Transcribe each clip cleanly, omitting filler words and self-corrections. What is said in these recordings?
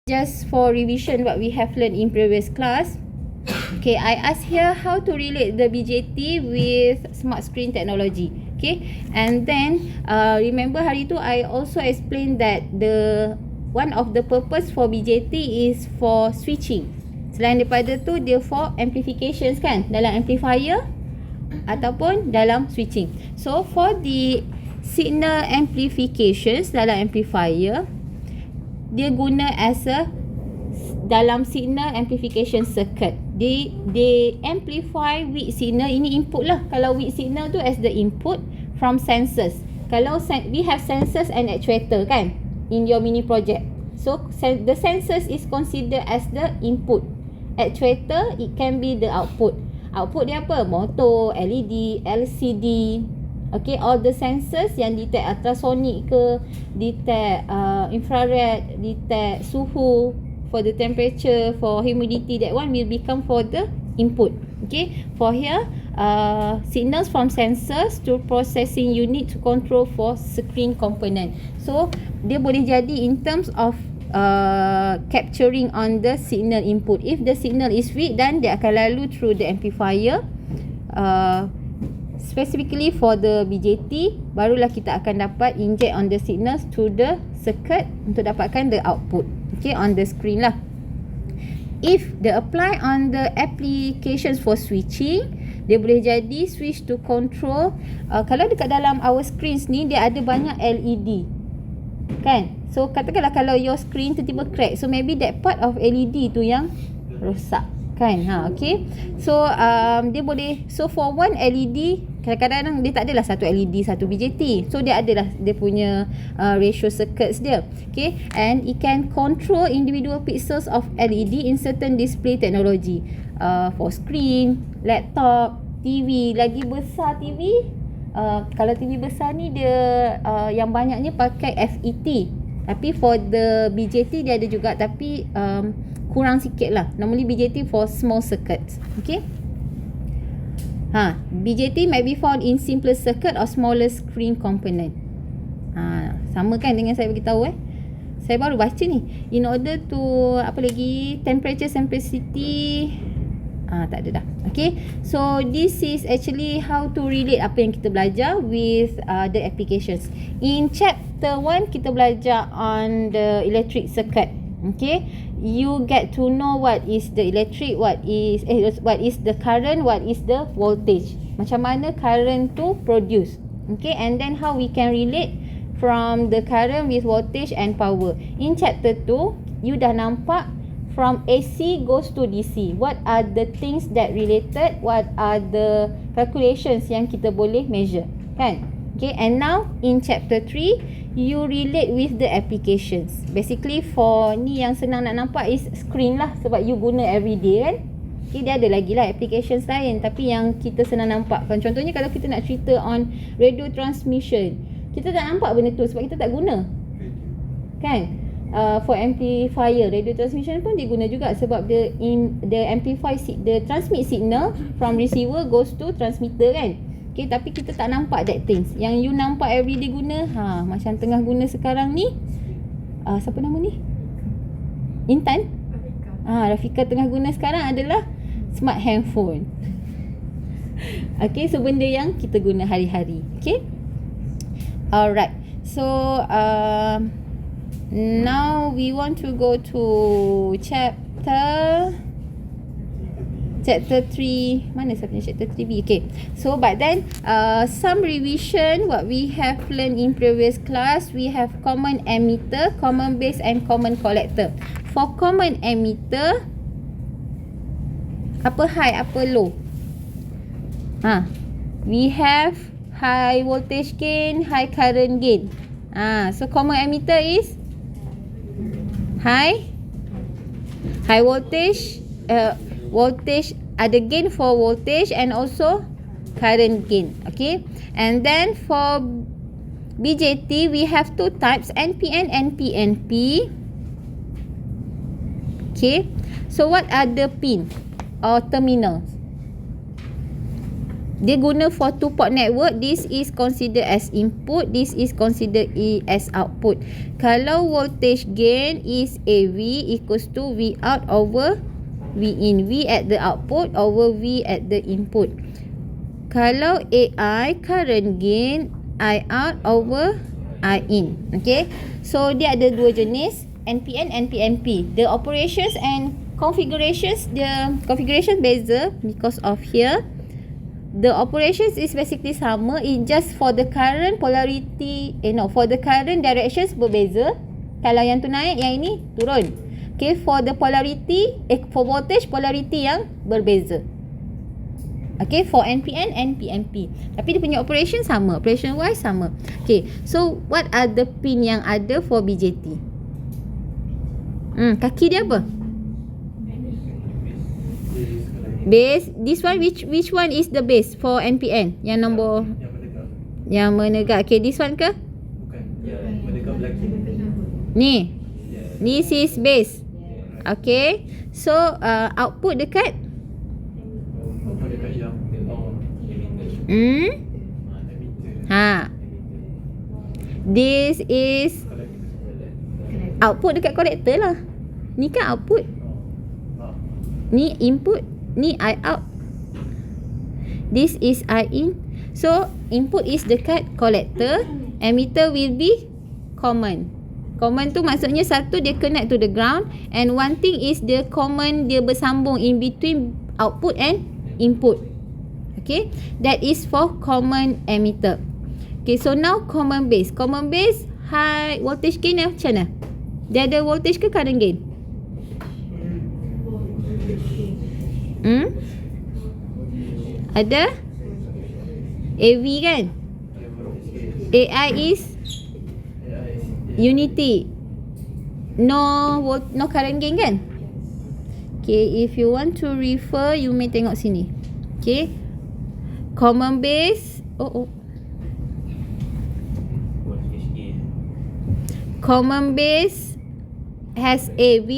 just for revision what we have learned in previous class. Okay, I ask here how to relate the BJT with smart screen technology. Okay, and then remember hari tu I also explained that one of the purpose for BJT is for switching. Selain daripada tu, dia for amplifications kan, dalam amplifier ataupun dalam switching. So for the signal amplifications dalam amplifier, dia guna as a dalam signal amplification circuit. They amplify weak signal. Ini input lah. Kalau weak signal tu as the input from sensors. Kalau we have sensors and actuator kan in your mini project. So the sensors is considered as the input. Actuator, it can be the output. Output dia apa? Motor, LED, LCD. Okay, all the sensors yang detect ultrasonic ke, detect infrared, detect suhu, for the temperature, for humidity, that one will become for the input. Okay, for here signals from sensors to processing unit to control for screen component. So dia boleh jadi in terms of capturing on the signal input. If the signal is weak, then dia akan lalu through the amplifier. Specifically for the BJT, barulah kita akan dapat inject on the signals to the circuit untuk dapatkan the output. Okay, on the screen lah. If they apply on the applications for switching, dia boleh jadi switch to control. Kalau dekat dalam our screens ni, dia ada banyak LED kan. So katakanlah kalau your screen tiba-tiba crack, so maybe that part of LED tu yang rosak kan. Okay, so dia boleh, so for one LED, kadang-kadang dia tak adalah satu LED satu BJT, so dia adalah dia punya ratio circuits dia. Okay, and it can control individual pixels of LED in certain display technology, for screen, laptop, TV. Lagi besar TV, kalau TV besar ni dia yang banyaknya pakai FET, tapi for the BJT dia ada juga, tapi kurang sikit lah. Normally BJT for small circuits. Okay, BJT may be found in simpler circuit or smaller screen component. Sama kan dengan saya beritahu saya baru baca ni. In order to apa lagi, temperature, simplicity, tak ada dah. Okay, so this is actually how to relate apa yang kita belajar with the applications. In chapter 1 kita belajar on the electric circuit. Okay, you get to know what is the electric, what is the current, what is the voltage, macam mana current tu produce. Okay, and then how we can relate from the current with voltage and power. In chapter 2 you dah nampak from AC goes to DC, what are the things that related, what are the calculations yang kita boleh measure kan. Okay, and now in chapter 3 you relate with the applications. Basically for ni yang senang nak nampak is screen lah, sebab you guna everyday kan. Okay, dia ada lagi lah applications lain, tapi yang kita senang nampak kan. Contohnya kalau kita nak cerita on radio transmission, kita tak nampak benda tu sebab kita tak guna kan. For amplifier, radio transmission pun diguna juga sebab the transmit signal from receiver goes to transmitter kan. Okay, tapi kita tak nampak that things. Yang you nampak everyday guna, macam tengah guna sekarang ni, siapa nama ni? Intan? Rafika tengah guna sekarang adalah smart handphone. Okay, so benda yang kita guna hari-hari. Okay, alright. So now we want to go to chapter 3. Mana saya punya chapter 3b? Okay, so but then some revision what we have learned in previous class. We have common emitter, common base and common collector. For common emitter, apa high, apa low? We have high voltage gain, high current gain. So common emitter is high voltage, voltage, ada gain for voltage and also current gain. Okay, and then for BJT we have two types, NPN and PNP. Okay, so what are the pin or terminals? Dia guna for two port network. This is considered as input, this is considered as output. Kalau voltage gain is AV equals to V out over V in, V at the output over V at the input. Kalau AI, current gain, I out over I in. Okay, so dia ada dua jenis, NPN and PNP. The operations and configurations, the configuration beza because of here. The operations is basically sama, it just for the current polarity, for the current directions berbeza. Kalau yang tu naik, yang ini turun. Okay, for the polarity, for voltage polarity yang berbeza. Okay, for NPN and PNP. Tapi dia punya operation sama, operation wise sama. Okay, so what are the pin yang ada for BJT? Kaki dia apa? Base. This one, which one is the base for NPN? Yang nombor yang menegak. Okay, this one ke? Bukan. Yang menegak belakang. Ni. This is base. Okay. So output dekat Output dekat yang This is output dekat collector lah. Ni kan output. Ni input, ni I out. This is I in. So input is dekat collector, emitter will be common. Common tu maksudnya satu dia connect to the ground, and one thing is the common dia bersambung in between output and input. Okay, that is for common emitter. Okay, so now common base. Common base high voltage gain macam mana? Dia ada voltage ke current gain? Ada AV kan? AI is unity. No current gain kan? Okay, if you want to refer, you may tengok sini. Okay, common base. Common base has AV,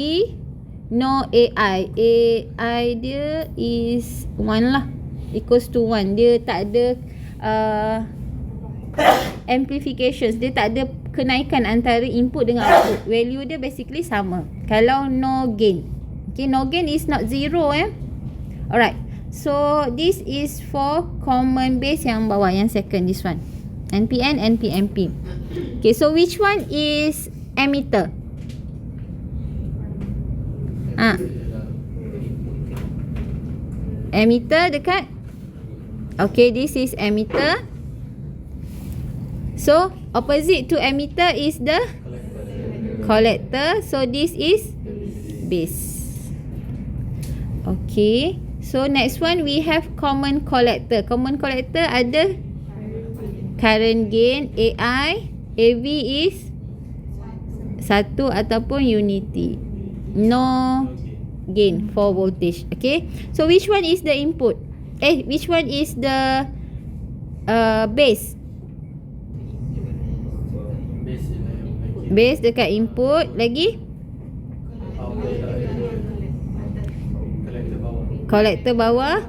no AI. AI dia is 1 lah, equals to 1. Dia tak ada amplifications. Dia tak ada kenaikan antara input dengan output. Value dia basically sama. Kalau no gain. Okay, no gain is not zero Alright. So this is for common base yang bawah, yang second, this one. NPN and PNP. Okay, so which one is emitter? Emitter dekat. Okay, this is emitter. So opposite to emitter is the collector. So this is base. Okay, so next one we have common collector. Common collector ada current gain, AI, AV is 1 ataupun unity. No gain for voltage. Okay, so which one is the input? Which one is the base? Base dekat input. Lagi collector bawah,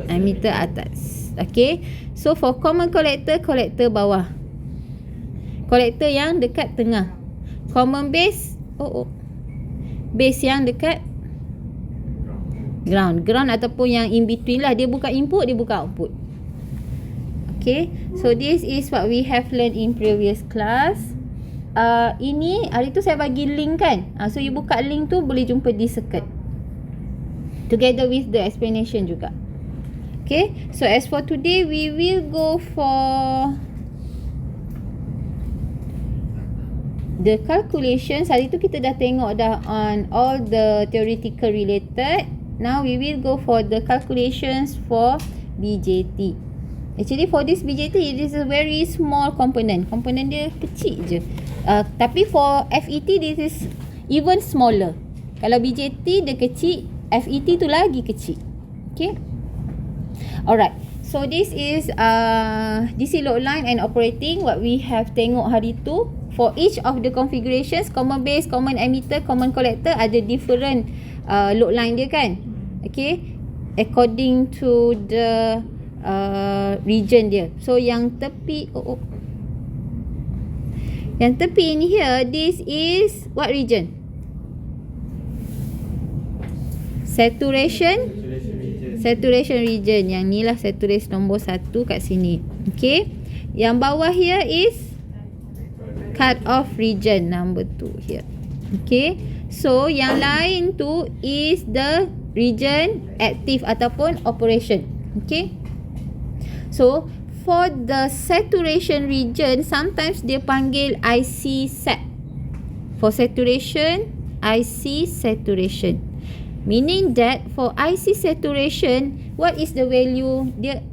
emitter atas. Okay, so for common collector, collector bawah, collector yang dekat tengah. Common base, base yang dekat ground. Ground ataupun yang in between lah. Dia bukan input, dia bukan output. Okay, so this is what we have learned in previous class. Ini hari tu saya bagi link kan. So you buka link tu boleh jumpa di circuit together with the explanation juga. Okay, so as for today we will go for the calculations. Hari tu kita dah tengok dah on all the theoretical related. Now we will go for the calculations for BJT. Actually for this BJT, it is a very small component. Component dia kecil je. Tapi for FET, this is even smaller. Kalau BJT dia kecil, FET tu lagi kecil. Okay. Alright. So this is DC load line and operating. What we have tengok hari tu. For each of the configurations, common base, common emitter, common collector ada different load line dia kan. Okay. According to the region dia. So yang tepi yang tepi ini here, this is what region? Saturation region. Yang ni lah saturation nombor 1 kat sini. Okay. Yang bawah here is cut off region number 2 here. Okay. So yang lain tu is the region active ataupun operation. Okay. So for the saturation region, sometimes dia panggil IC set. For saturation, IC saturation. Meaning that for IC saturation, what is the value?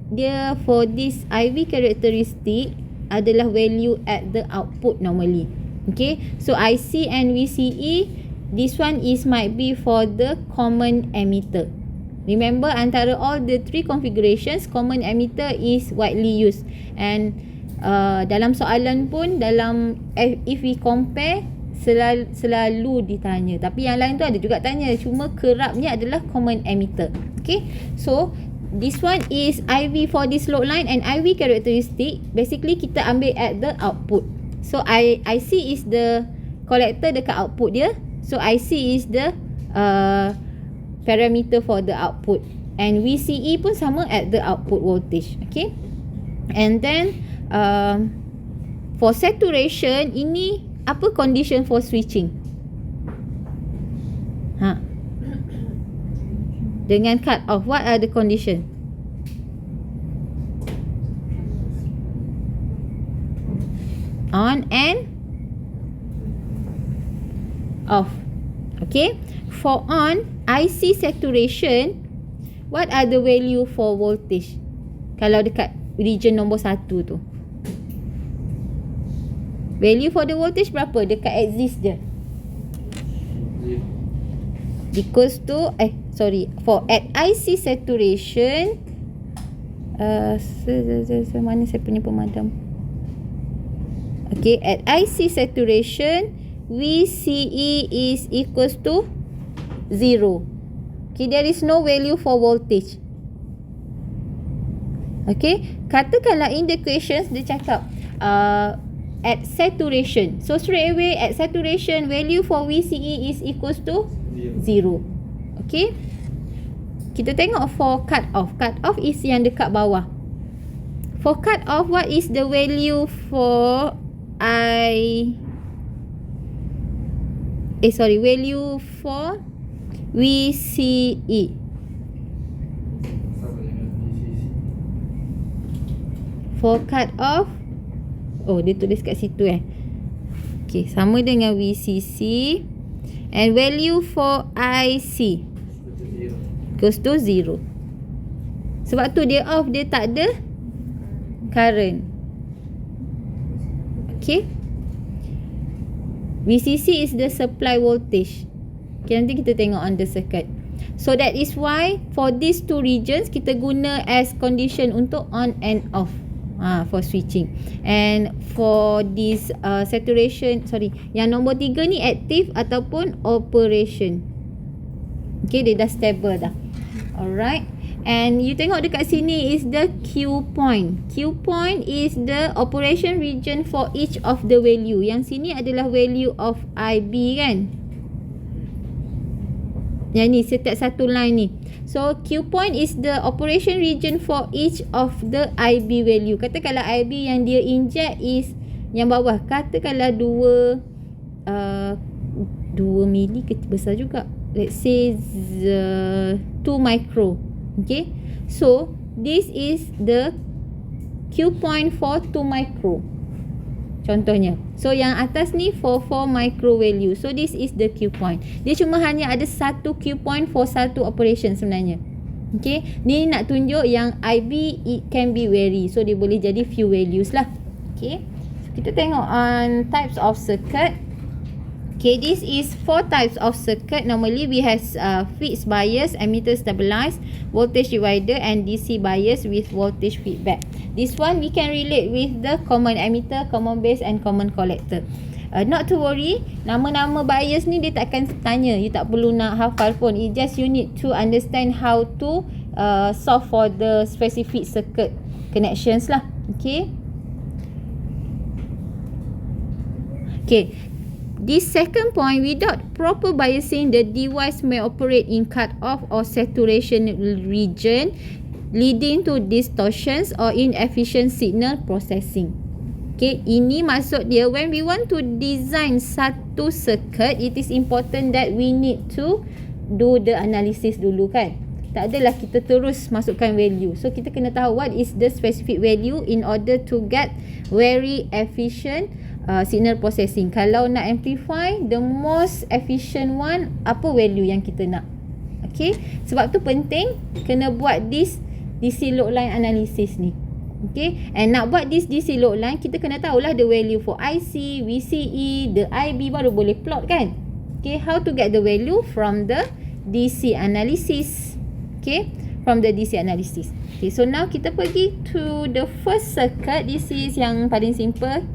Dia for this IV characteristic adalah value at the output normally. Okay. So IC and VCE, this one is might be for the common emitter. Remember, antara all the 3 configurations, common emitter is widely used. And dalam soalan pun, dalam if we compare, selalu ditanya. Tapi yang lain tu ada juga tanya. Cuma kerapnya adalah common emitter. Okay. So, this one is IV for this load line and IV characteristic. Basically, kita ambil at the output. So, IC is the collector dekat output dia. So, IC is the parameter for the output, and VCE pun sama at the output voltage. Okay. And then for saturation, ini apa condition for switching? Dengan cut off, what are the condition? On and off. Okay. For on, IC saturation, what are the value for voltage? Kalau dekat region nombor 1 tu. Value for the voltage berapa? Dekat axis je. Equals to, for at IC saturation, mana saya punya pemadam? Okay, at IC saturation, VCE is equals to 0. Okay, there is no value for voltage. Okay, katakanlah in the questions dia cakap at saturation. So straight away at saturation, value for VCE is equals to 0. Okay, kita tengok for cut off. Cut off is yang dekat bawah. For cut off, what is the value for value for VCE? For cut off, dia tulis kat situ Okay, sama dengan VCC. And value for IC goes to 0. Sebab tu dia off, dia tak ada current. Okay. VCC is the supply voltage. Okay, nanti kita tengok on the circuit. So that is why for these 2 regions kita guna as condition untuk on and off for switching. And for this saturation, yang nombor 3 ni active ataupun operation. Okay, dia dah stable dah. Alright. And you tengok dekat sini is the Q point. Q point is the operation region for each of the value. Yang sini adalah value of IB kan. Yang ni setiap satu line ni. So Q point is the operation region for each of the IB value. Katakanlah IB yang dia inject is yang bawah. Katakanlah 2 mili besar juga. Let's say 2 micro. Okay. So this is the Q point for 2 micro. Contohnya. So yang atas ni for 4 micro value. So this is the Q point. Dia cuma hanya ada satu Q point for satu operation sebenarnya. Okay. Ni nak tunjuk yang IB it can be vary. So dia boleh jadi few values lah. Okay. So kita tengok on types of circuit. Okay, this is 4 types of circuit. Normally we have fixed bias, ammeter stabilized, voltage divider and DC bias with voltage feedback. This one we can relate with the common ammeter, common base and common collector. Not to worry, nama-nama bias ni dia takkan tanya. You tak perlu nak hafal pun. It just you need to understand how to solve for the specific circuit connections lah. Okay. Okay. This second point, without proper biasing, the device may operate in cut-off or saturation region, leading to distortions or inefficient signal processing. Okay, ini maksud dia when we want to design satu circuit, it is important that we need to do the analysis dulu kan. Tak adalah kita terus masukkan value. So kita kena tahu what is the specific value in order to get very efficient signal processing. Kalau nak amplify, the most efficient one, apa value yang kita nak. Okay, sebab tu penting kena buat this DC load line analysis ni. Okay, and nak buat this DC load line, kita kena tahulah the value for IC, VCE, the IB, baru boleh plot kan. Okay, how to get the value from the DC analysis. Okay, from the DC analysis. Okay, so now kita pergi to the first circuit. This is yang paling simple.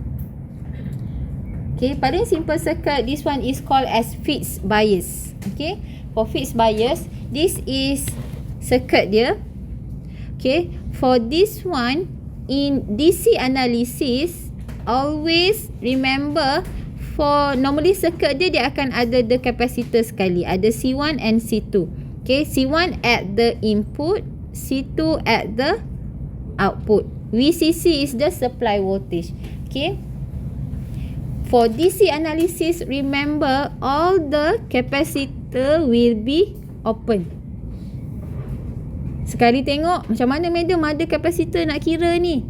Okay, paling simple circuit, this one is called as fixed bias. Okay, for fixed bias, this is circuit dia. Okay, for this one, in DC analysis, always remember, for normally circuit dia akan ada the capacitor sekali. Ada C1 and C2. Okay, C1 at the input, C2 at the output. VCC is the supply voltage. Okay, for DC analysis, remember all the capacitor will be open. Sekali tengok macam mana madam ada capacitor nak kira ni,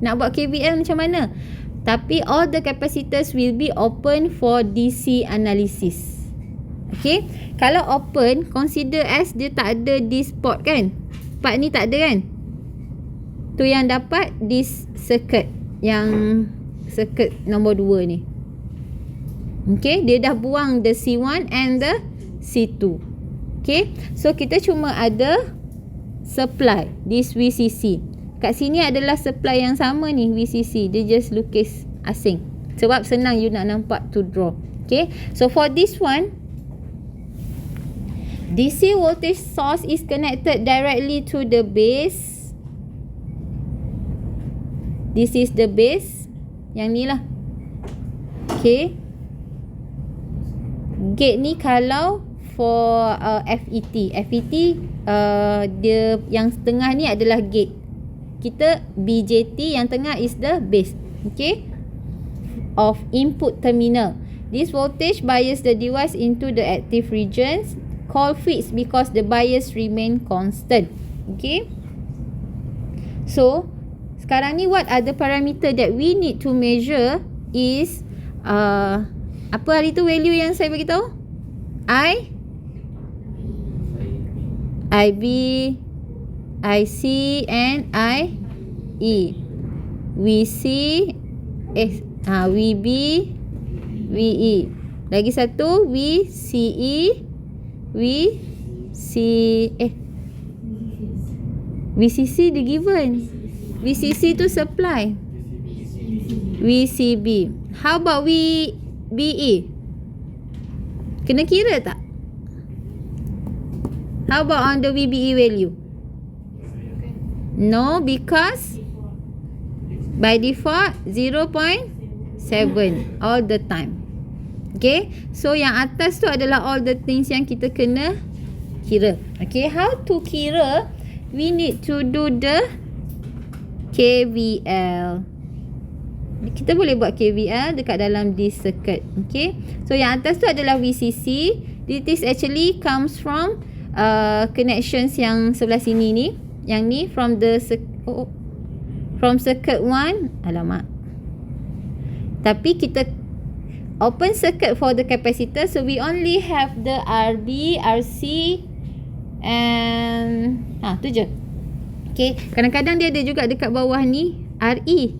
nak buat KVL macam mana. Tapi all the capacitors will be open for DC analysis. Okay, kalau open, consider as dia tak ada this port kan. Part ni tak ada kan. Tu yang dapat this circuit, yang circuit nombor 2 ni. Okay, dia dah buang the C1 and the C2. Okay, so kita cuma ada supply, this VCC. Kat sini adalah supply yang sama ni, VCC. Dia just lukis asing. Sebab senang you nak nampak to draw. Okay, so for this one, DC voltage source is connected directly to the base. This is the base. Yang ni lah. Okay. Gate ni kalau for FET. FET dia yang tengah ni adalah gate. Kita BJT yang tengah is the base. Okay. Of input terminal. This voltage bias the device into the active regions. Called fixed because the bias remain constant. Okay. So sekarang ni what are the parameter that we need to measure is apa hari tu value yang saya bagi tahu? IB, IC and IE. VC, VB, VE. Lagi satu VCE, VCC dia given. VCC tu supply. VCB. How about VBE? Kena kira tak? How about on the VBE value? No, because by default 0.7 all the time. Okay, so yang atas tu adalah all the things yang kita kena kira. Okay, how to kira? We need to do the KVL. Kita boleh buat KVL dekat dalam this circuit. Okay, so yang atas tu adalah VCC. This actually comes from connections yang sebelah sini ni. Yang ni from the from circuit 1. Alamak. Tapi kita open circuit for the capacitor, so we only have the RB, RC and tu je. Okay, kadang-kadang dia ada juga dekat bawah ni RE.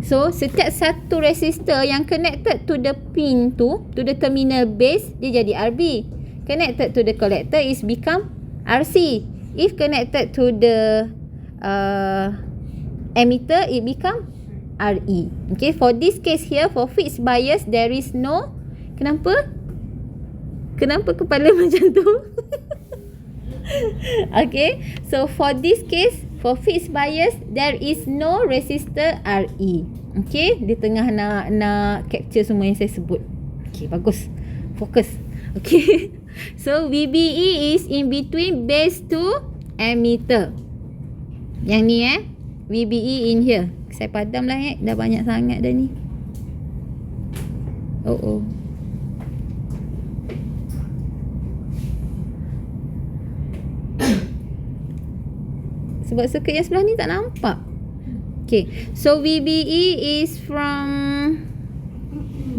So setiap satu resistor yang connected to the pin tu, to the terminal base, dia jadi RB. Connected to the collector is become RC. If connected to the emitter, it become RE. Okay, for this case here, for fixed bias, there is no. Kenapa? Kenapa kepala macam tu? Okay, so for this case, for fixed bias, there is no resistor RE. Okay, di tengah nak capture semua yang saya sebut. Okay, bagus. Fokus. Okay. So VBE is in between base to ammeter. Yang ni VBE in here. Saya padam lah dah banyak sangat dah ni. Oh. Sebab circuit yang sebelah ni tak nampak. Okay, so VBE is from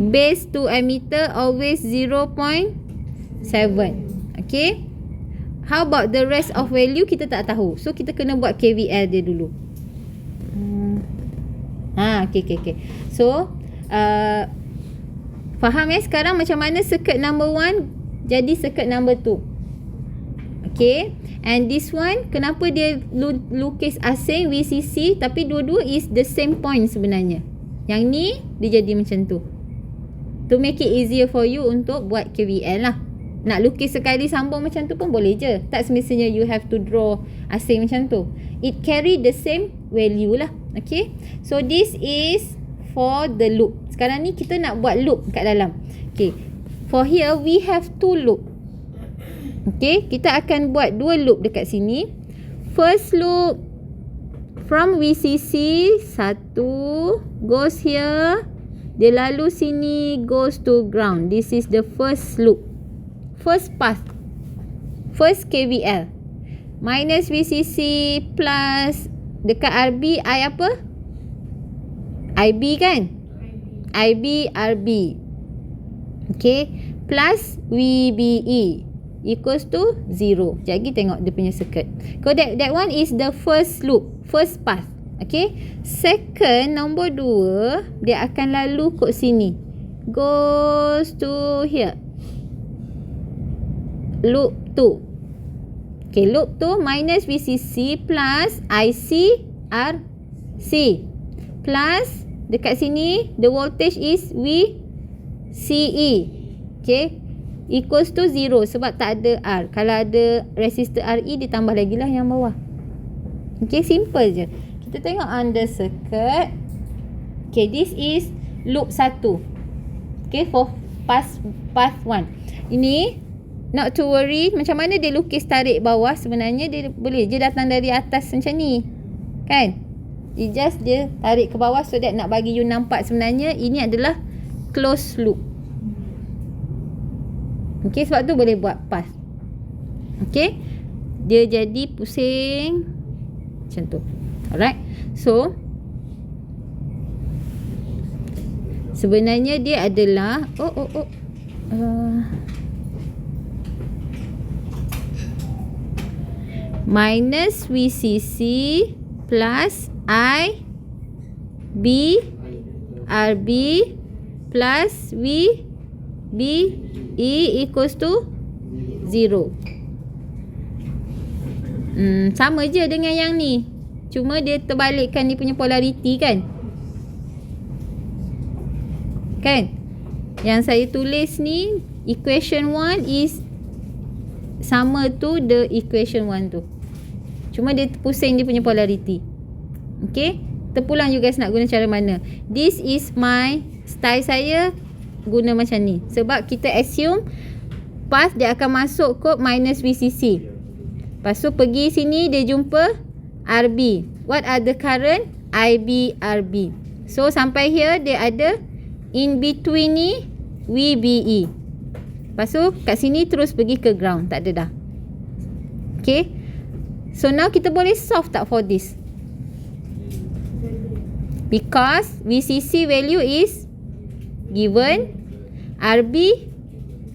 base to ammeter always 0.7. Okay, how about the rest of value? Kita tak tahu, so kita kena buat KVL dia dulu. Okay. So faham sekarang macam mana circuit number 1 jadi circuit number 2. Okay, and this one kenapa dia lukis asing VCC tapi dua-dua is the same point sebenarnya. Yang ni dia jadi macam tu. To make it easier for you untuk buat KVL lah. Nak lukis sekali sambung macam tu pun boleh je. Tak semestinya you have to draw asing macam tu. It carry the same value lah. Okay, so this is for the loop. Sekarang ni kita nak buat loop kat dalam. Okay, for here we have 2 loop. Okay, kita akan buat 2 loop dekat sini. First loop from VCC 1 goes here, dia lalu sini goes to ground. This is the first loop, first path, first KVL. Minus VCC plus dekat RB I apa? IB kan? IB RB. Okay, plus VBE equals to 0. Jadi tengok dia punya circuit. So that one is the first loop, first path. Okay, second nombor 2 dia akan lalu kat sini, goes to here, loop 2. Okay, loop 2 minus VCC plus IC RC plus dekat sini the voltage is VCE. Okay, equals to 0 sebab tak ada R. Kalau ada resistor RE ditambah lagi lah yang bawah. Okay, simple je. Kita tengok under circuit. Okay, this is loop 1. Okay, for path 1. Ini not to worry, macam mana dia lukis tarik bawah, sebenarnya dia boleh je datang dari atas macam ni. Kan? Dia tarik ke bawah so that nak bagi you nampak sebenarnya ini adalah closed loop. Okay, sebab tu boleh buat path. Okay, dia jadi pusing macam tu. Alright, so sebenarnya dia adalah minus VCC plus IB RB plus VBE equals to 0. Sama je dengan yang ni, cuma dia terbalikkan dia punya polarity kan. Yang saya tulis ni equation 1 is sama tu the equation 1 tu, cuma dia pusing dia punya polarity. Okay, terpulang you guys nak guna cara mana. This is my style, saya guna macam ni sebab kita assume path dia akan masuk kod minus VCC. Lepas tu pergi sini dia jumpa RB. What are the current? IB RB. So sampai here dia ada in between ni VBE. Lepas tu kat sini terus pergi ke ground, tak ada dah. Okay, so now kita boleh solve tak for this? Because VCC value is given, RB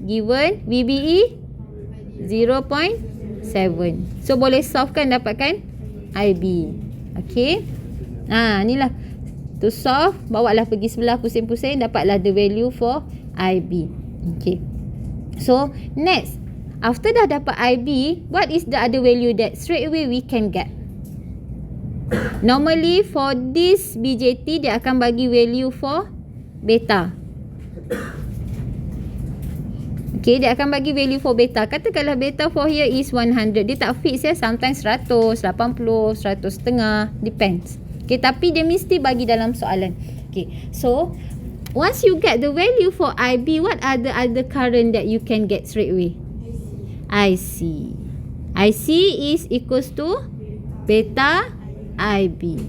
given, VBE 0.7. So boleh solve kan, dapatkan IB. Okay, inilah to solve, bawa lah pergi sebelah pusing-pusing, dapatlah the value for IB. Okay, so next, after dah dapat IB, what is the other value that straight away we can get? Normally for this BJT dia akan bagi value for beta. Okay, dia akan bagi value for beta. Katakanlah beta for here is 100. Dia tak fix ya, sometimes 100, 80, 100.5, depends. Okay, tapi dia mesti bagi dalam soalan. Okay, so once you get the value for IB, what are the other current that you can get straight away? IC. IC is equals to beta IB.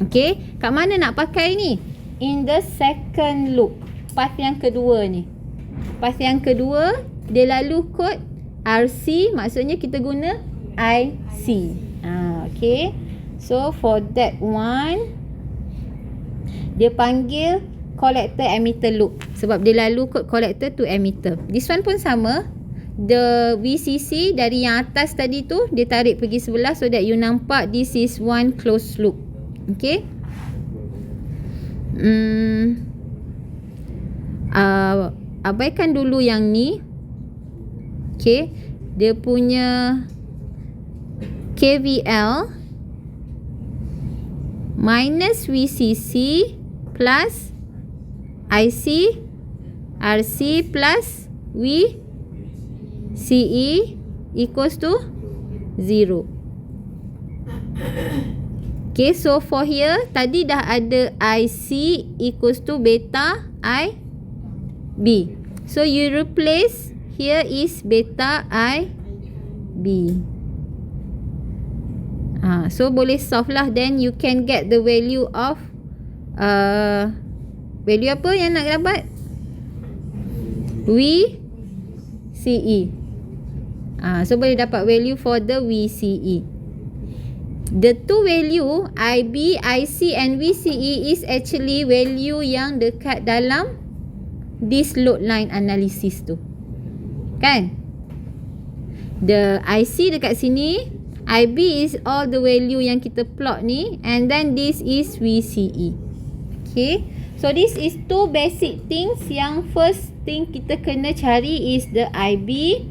Okay, kat mana nak pakai ni? In the second loop. Path yang kedua ni. Path yang kedua, dia lalu kod RC, maksudnya kita guna IC. Okay. So, for that one, dia panggil collector emitter loop. Sebab dia lalu kod collector to emitter. This one pun sama. The VCC dari yang atas tadi tu, dia tarik pergi sebelah so that you nampak this is one closed loop. Okay. Abaikan dulu yang ni. Okay. Dia punya KVL minus VCC plus IC RC plus VCE equals to 0. Okay, so for here tadi dah ada IC equals to beta IB. So you replace, here is beta IB. So boleh solve lah. Then you can get the value of value apa yang nak dapat? VCE. So boleh dapat value for the VCE. The two value IB, IC and VCE is actually value yang dekat dalam this load line analysis tu. Kan? The IC dekat sini, IB is all the value yang kita plot ni, and then this is VCE. Okay. So this is two basic things. Yang first thing kita kena cari is the IB.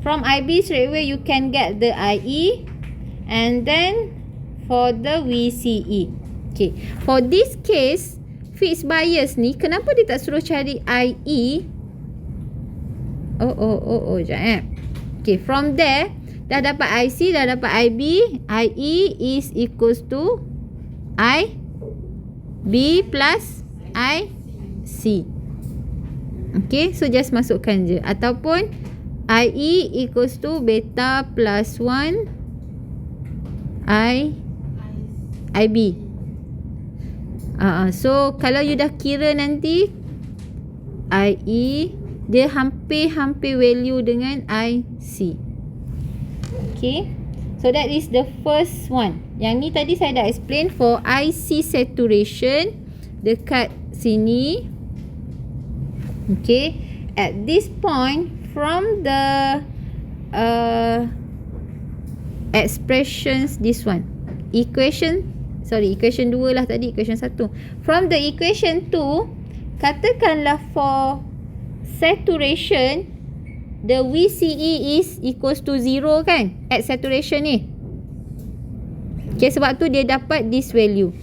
From IB straight away you can get the IE, and then for the VCE. Okay. For this case, fixed bias ni, kenapa dia tak suruh cari IE? Sekejap Okay, from there dah dapat IC, dah dapat IB. IE is equals to IB plus IC. Okay, so just masukkan je. Ataupun IE equals to beta plus 1 IB. So kalau you dah kira nanti IE dia hampir-hampir value dengan IC. Okay, so that is the first one. Yang ni tadi saya dah explain for IC saturation dekat sini. Okay, at this point from the expressions, this one equation 2 lah tadi, equation 1. From the equation 2, katakanlah for saturation, the VCE is equals to 0 kan, at saturation ni. Okay, sebab tu dia dapat this value.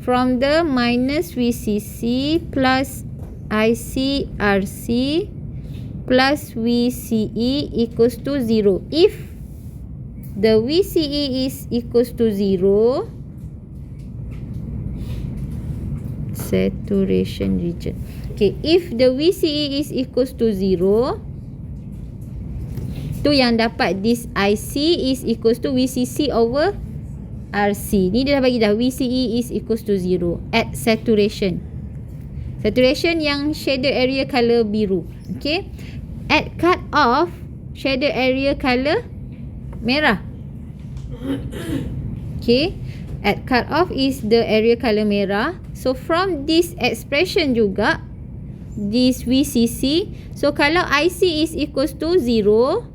From the minus VCC plus IC RC plus VCE equals to 0. If the VCE is equals to 0, saturation region. Okay, if the VCE is equals to 0, tu yang dapat this IC is equals to VCC over RC. Ni dia dah bagi dah, VCE is equals to 0 at saturation. Saturation yang shaded area color biru. Okay, at cut off, shaded area color merah. Okay, at cut off is the area color merah. So from this expression juga, this VCC, so kalau IC is equals to 0,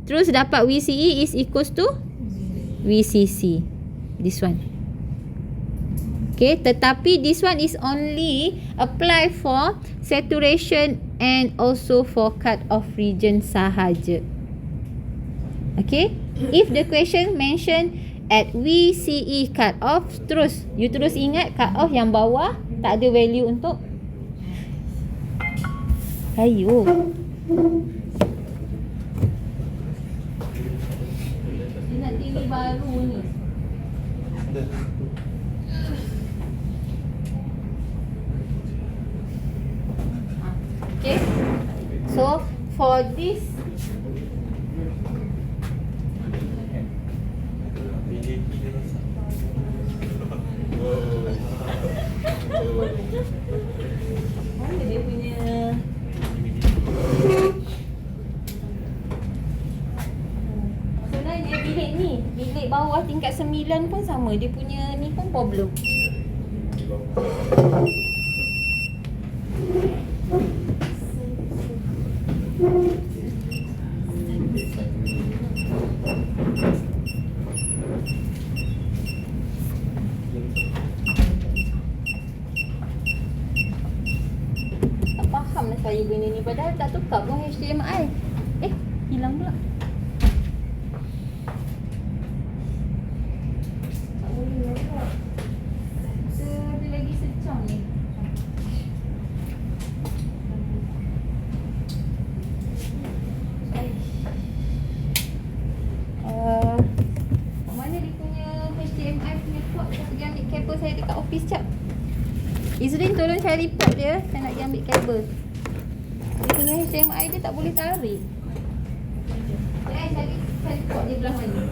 terus dapat VCE is equals to VCC, this one. Okay, tetapi this one is only apply for saturation and also for cut off region sahaja. Okay, if the question mention at VCE cut off, terus you terus ingat cut off yang bawah tak ada value untuk Dia nak TV baru ni. Okay. So for this BJT dia rosak. mana dia punya sebenarnya bilik ni, bilik bawah tingkat 9 pun sama, dia punya ni pun problem. Tak faham lah saya benda ni, padahal tak tukar pun HDMI. Hilang pula. Tak boleh lah. Ada lagi secang ni. Mana dia punya HDMI punya port? Saya pergi ambil kabel saya dekat office jap. Izrin tolong cari port dia. Saya nak pergi ambil kabel. Dia punya HDMI dia tak boleh tarik. Saya cari port dia belah mana.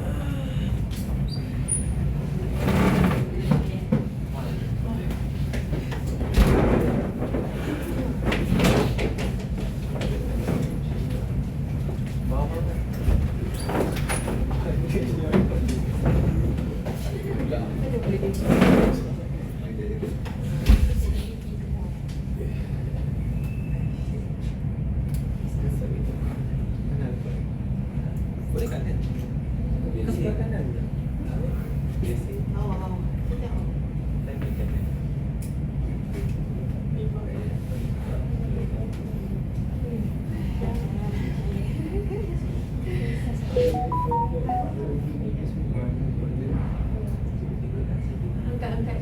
Boleh kanan. Biasa kanan je. Biasa. Awak. Lagi kanan. Angkat.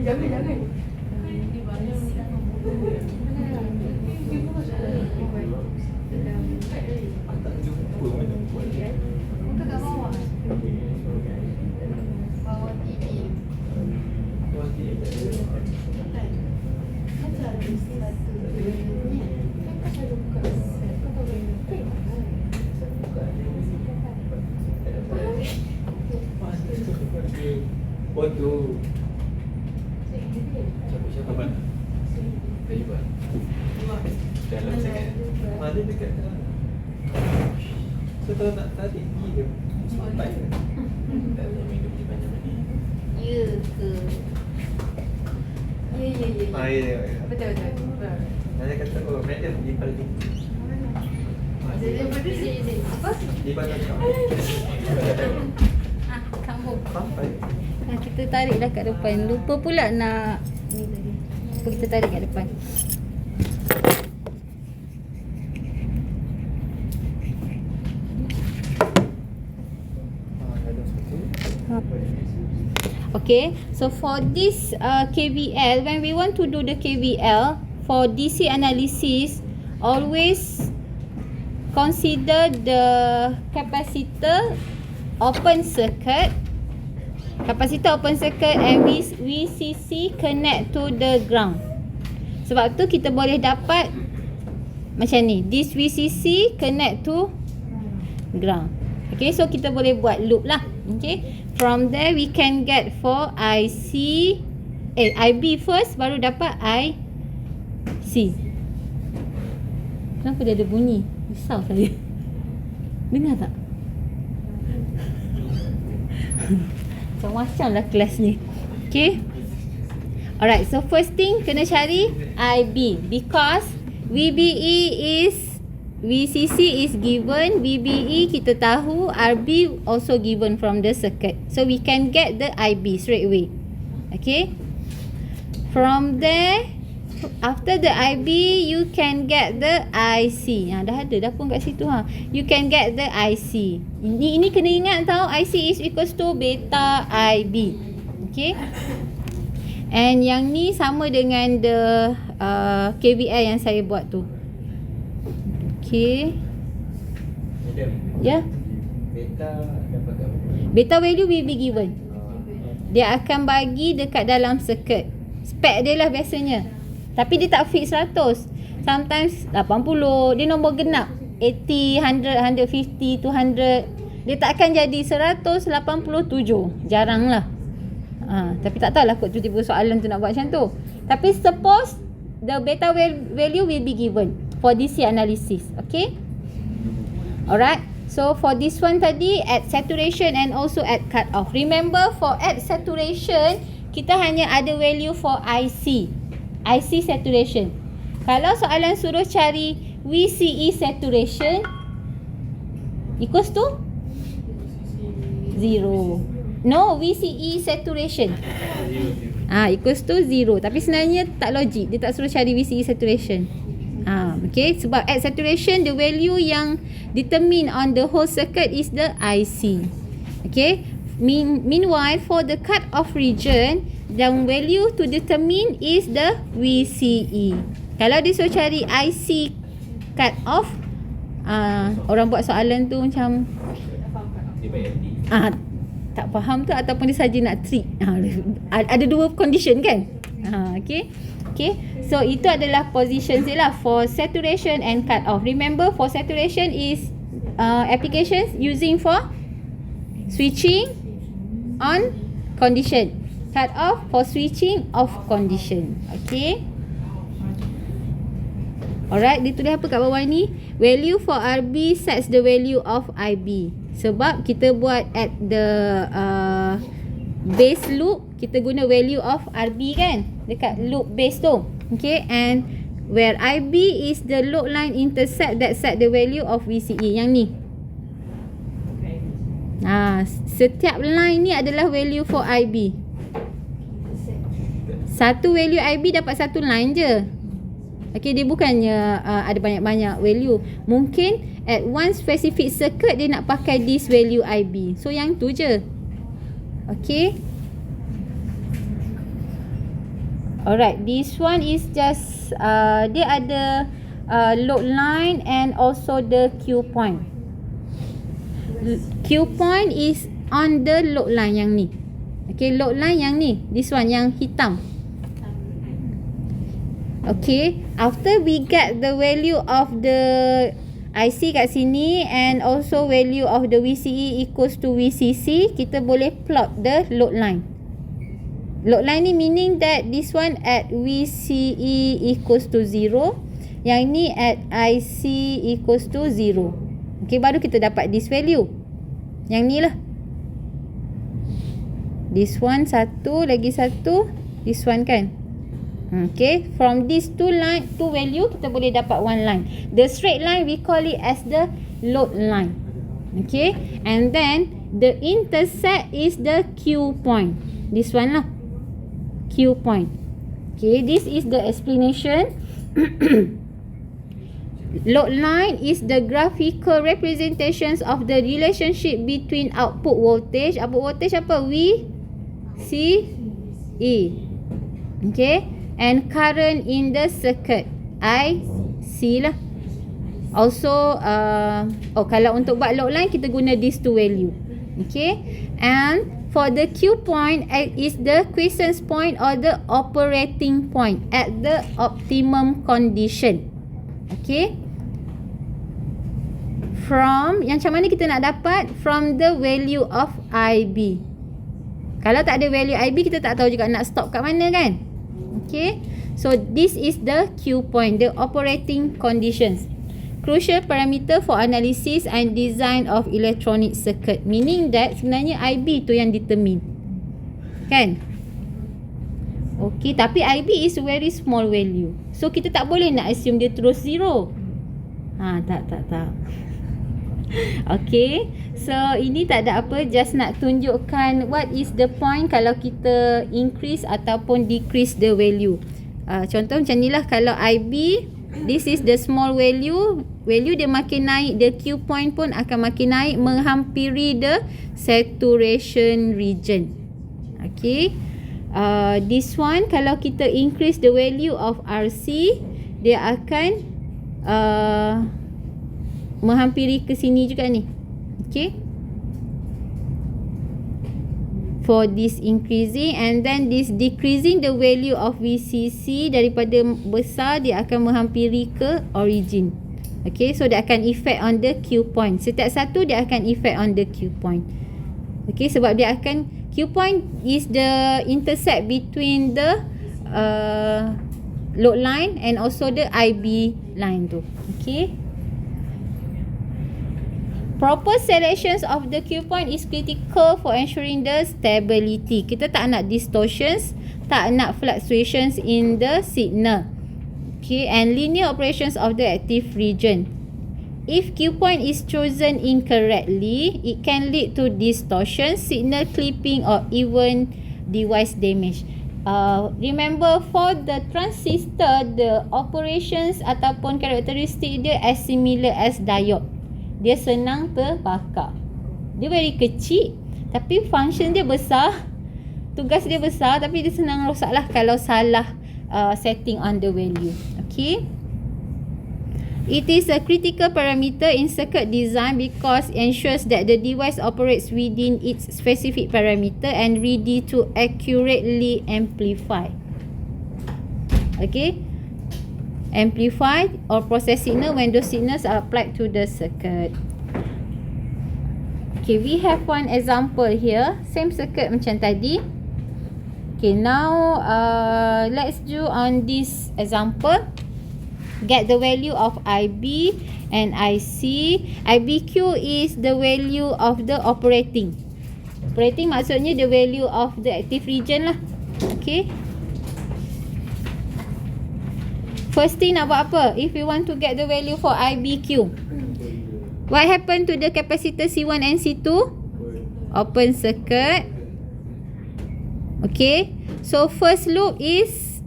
Jangan. Tak jumpa mana buat. Muka kat bawah. Bawah TV. Bawah TV tak ada. Kan? Macam ada satu. Ni. Kan kau selalu buka. Kau tahu benda. Foto. Siapa mana? Taliban. Dalam sangat. Mana dekat dalam. So kalau nak tarik pergi ke? Sampai ke? Tak ada minum di banyak ni. Ya ke? Ya. Ya. Betul. Saya kata, oh, madam di paling tinggi. Daripada sini. Apa? Di batas kau. Sambung. Sampai. Kita tarik dah kat depan. Lupa pula nak ni tadi. Lupa kita tarik kat depan. Okay, so for this KVL, when we want to do the KVL for DC analysis, always consider the capacitor open circuit, and VCC connect to the ground. Sebab tu kita boleh dapat macam ni, this VCC connect to ground. Okay, so kita boleh buat loop lah. Okay, from there we can get for IB first, baru dapat IC. Kenapa dia ada bunyi? Risau saya. Dengar tak? Macam-macam lah kelas ni. Okay, alright, so first thing kena cari IB, because VCC is given, VBE kita tahu, RB also given from the circuit. So we can get the IB straight away. Okay. From there, after the IB, you can get the IC. Dah ada dah pun kat situ ha. You can get the IC. Ini kena ingat tau, IC is equals to beta IB. Okay. And yang ni sama dengan the KVL yang saya buat tu. Okay. Madam, Ya. beta dapat apa? Beta value will be given. Dia akan bagi dekat dalam circuit. Spec dia lah biasanya. Tapi dia tak fix 100. Sometimes 80. Dia nombor genap. 80, 100, 150, 200. Dia tak akan jadi 187. Jarang lah. Tapi tak tahulah kot tiba-tiba soalan tu nak buat macam tu. Tapi suppose the beta value will be given for DC analysis. Okay. Alright. So for this one tadi at saturation and also at cut off. Remember for at saturation kita hanya ada value for IC saturation. Kalau soalan suruh cari VCE saturation equals to 0. No, VCE saturation equals to 0. Tapi sebenarnya tak logik. Dia tak suruh cari VCE saturation. Okay, sebab at saturation the value yang determine on the whole circuit is the IC. Okay, meanwhile for the cut off region the value to determine is the VCE. Kalau dia suruh cari IC cut off, orang buat soalan tu macam tak faham tu ataupun dia saja nak trick. Ada dua condition kan. Okay. So itu adalah positions dia lah for saturation and cut off. Remember for saturation is applications using for switching on condition. Cut off for switching off condition. Okay. Alright, dia tulis apa kat bawah ni? Value for RB sets the value of IB. Sebab kita buat at the base loop, kita guna value of RB kan? Dekat loop base tu. Okay, and where IB is the load line intercept that set the value of VCE. Yang ni. Setiap line ni adalah value for IB. Satu value IB dapat satu line je. Okay, dia bukannya ada banyak-banyak value. Mungkin at one specific circuit dia nak pakai this value IB. So yang tu je. Okay. Alright, this one is just dia ada load line and also the Q point. Q point is on the load line yang ni. Okay, load line yang ni. This one yang hitam. Okay, after we get the value of the IC kat sini and also value of the VCE equals to VCC, kita boleh plot the load line. Load line ni meaning that this one at VCE equals to 0, yang ni at IC equals to 0. Okay, baru kita dapat this value. Yang ni lah. This one satu, lagi satu, this one kan. Okay, from these two value kita boleh dapat one line. The straight line we call it as the load line. Okay, and then the intercept is the Q point. This one lah, Q point. Okay, this is the explanation. Load line is the graphical representations of the relationship between output voltage. Output voltage apa? V C E. Okay. And current in the circuit IC lah. Also kalau untuk buat load line kita guna these two value. Okay. And for the Q point is the quiescence point or the operating point at the optimum condition. Okay. From yang macam mana kita nak dapat? From the value of IB. Kalau tak ada value IB kita tak tahu juga nak stop kat mana kan. Okay, so this is the Q point, the operating conditions. Crucial parameter for analysis and design of electronic circuit. Meaning that sebenarnya IB tu yang determine. Kan? Okay, tapi IB is very small value. So kita tak boleh nak assume dia terus 0. Tak. Okay, so ini tak ada apa, just nak tunjukkan what is the point kalau kita increase ataupun decrease the value. Contoh macam ni lah, kalau IB, this is the small value dia makin naik, the Q point pun akan makin naik menghampiri the saturation region. Okay, This one, kalau kita increase the value of RC, dia akan menghampiri ke sini juga ni. Okay, for this increasing, and then this decreasing the value of VCC daripada besar, dia akan menghampiri ke origin. Okay, so dia akan effect on the Q point. Setiap satu dia akan effect on the Q point. Okay, sebab dia akan, Q point is the intercept between the load line and also the IB line tu. Okay, proper selections of the Q point is critical for ensuring the stability. Kita tak nak distortions, tak nak fluctuations in the signal. Okay, and linear operations of the active region. If Q point is chosen incorrectly, it can lead to distortion, signal clipping, or even device damage. Remember, for the transistor, the operations ataupun karakteristik dia as similar as diode. Dia senang terbakar. Dia very kecil, tapi function dia besar. Tugas dia besar, tapi dia senang rosak lah kalau salah setting on the value. Okay, it is a critical parameter in circuit design because it ensures that the device operates within its specific parameter and ready to accurately amplify. Okay, amplify or process signal when those signals are applied to the circuit. Okay, we have one example here, same circuit macam tadi. Okay, now let's do on this example. Get the value of IB and IC. IBQ is the value of the operating. Operating maksudnya the value of the active region lah. Okay, first thing nak buat apa? If we want to get the value for IBQ, what happened to the capacitor C1 and C2? Open circuit. Okay, so first loop is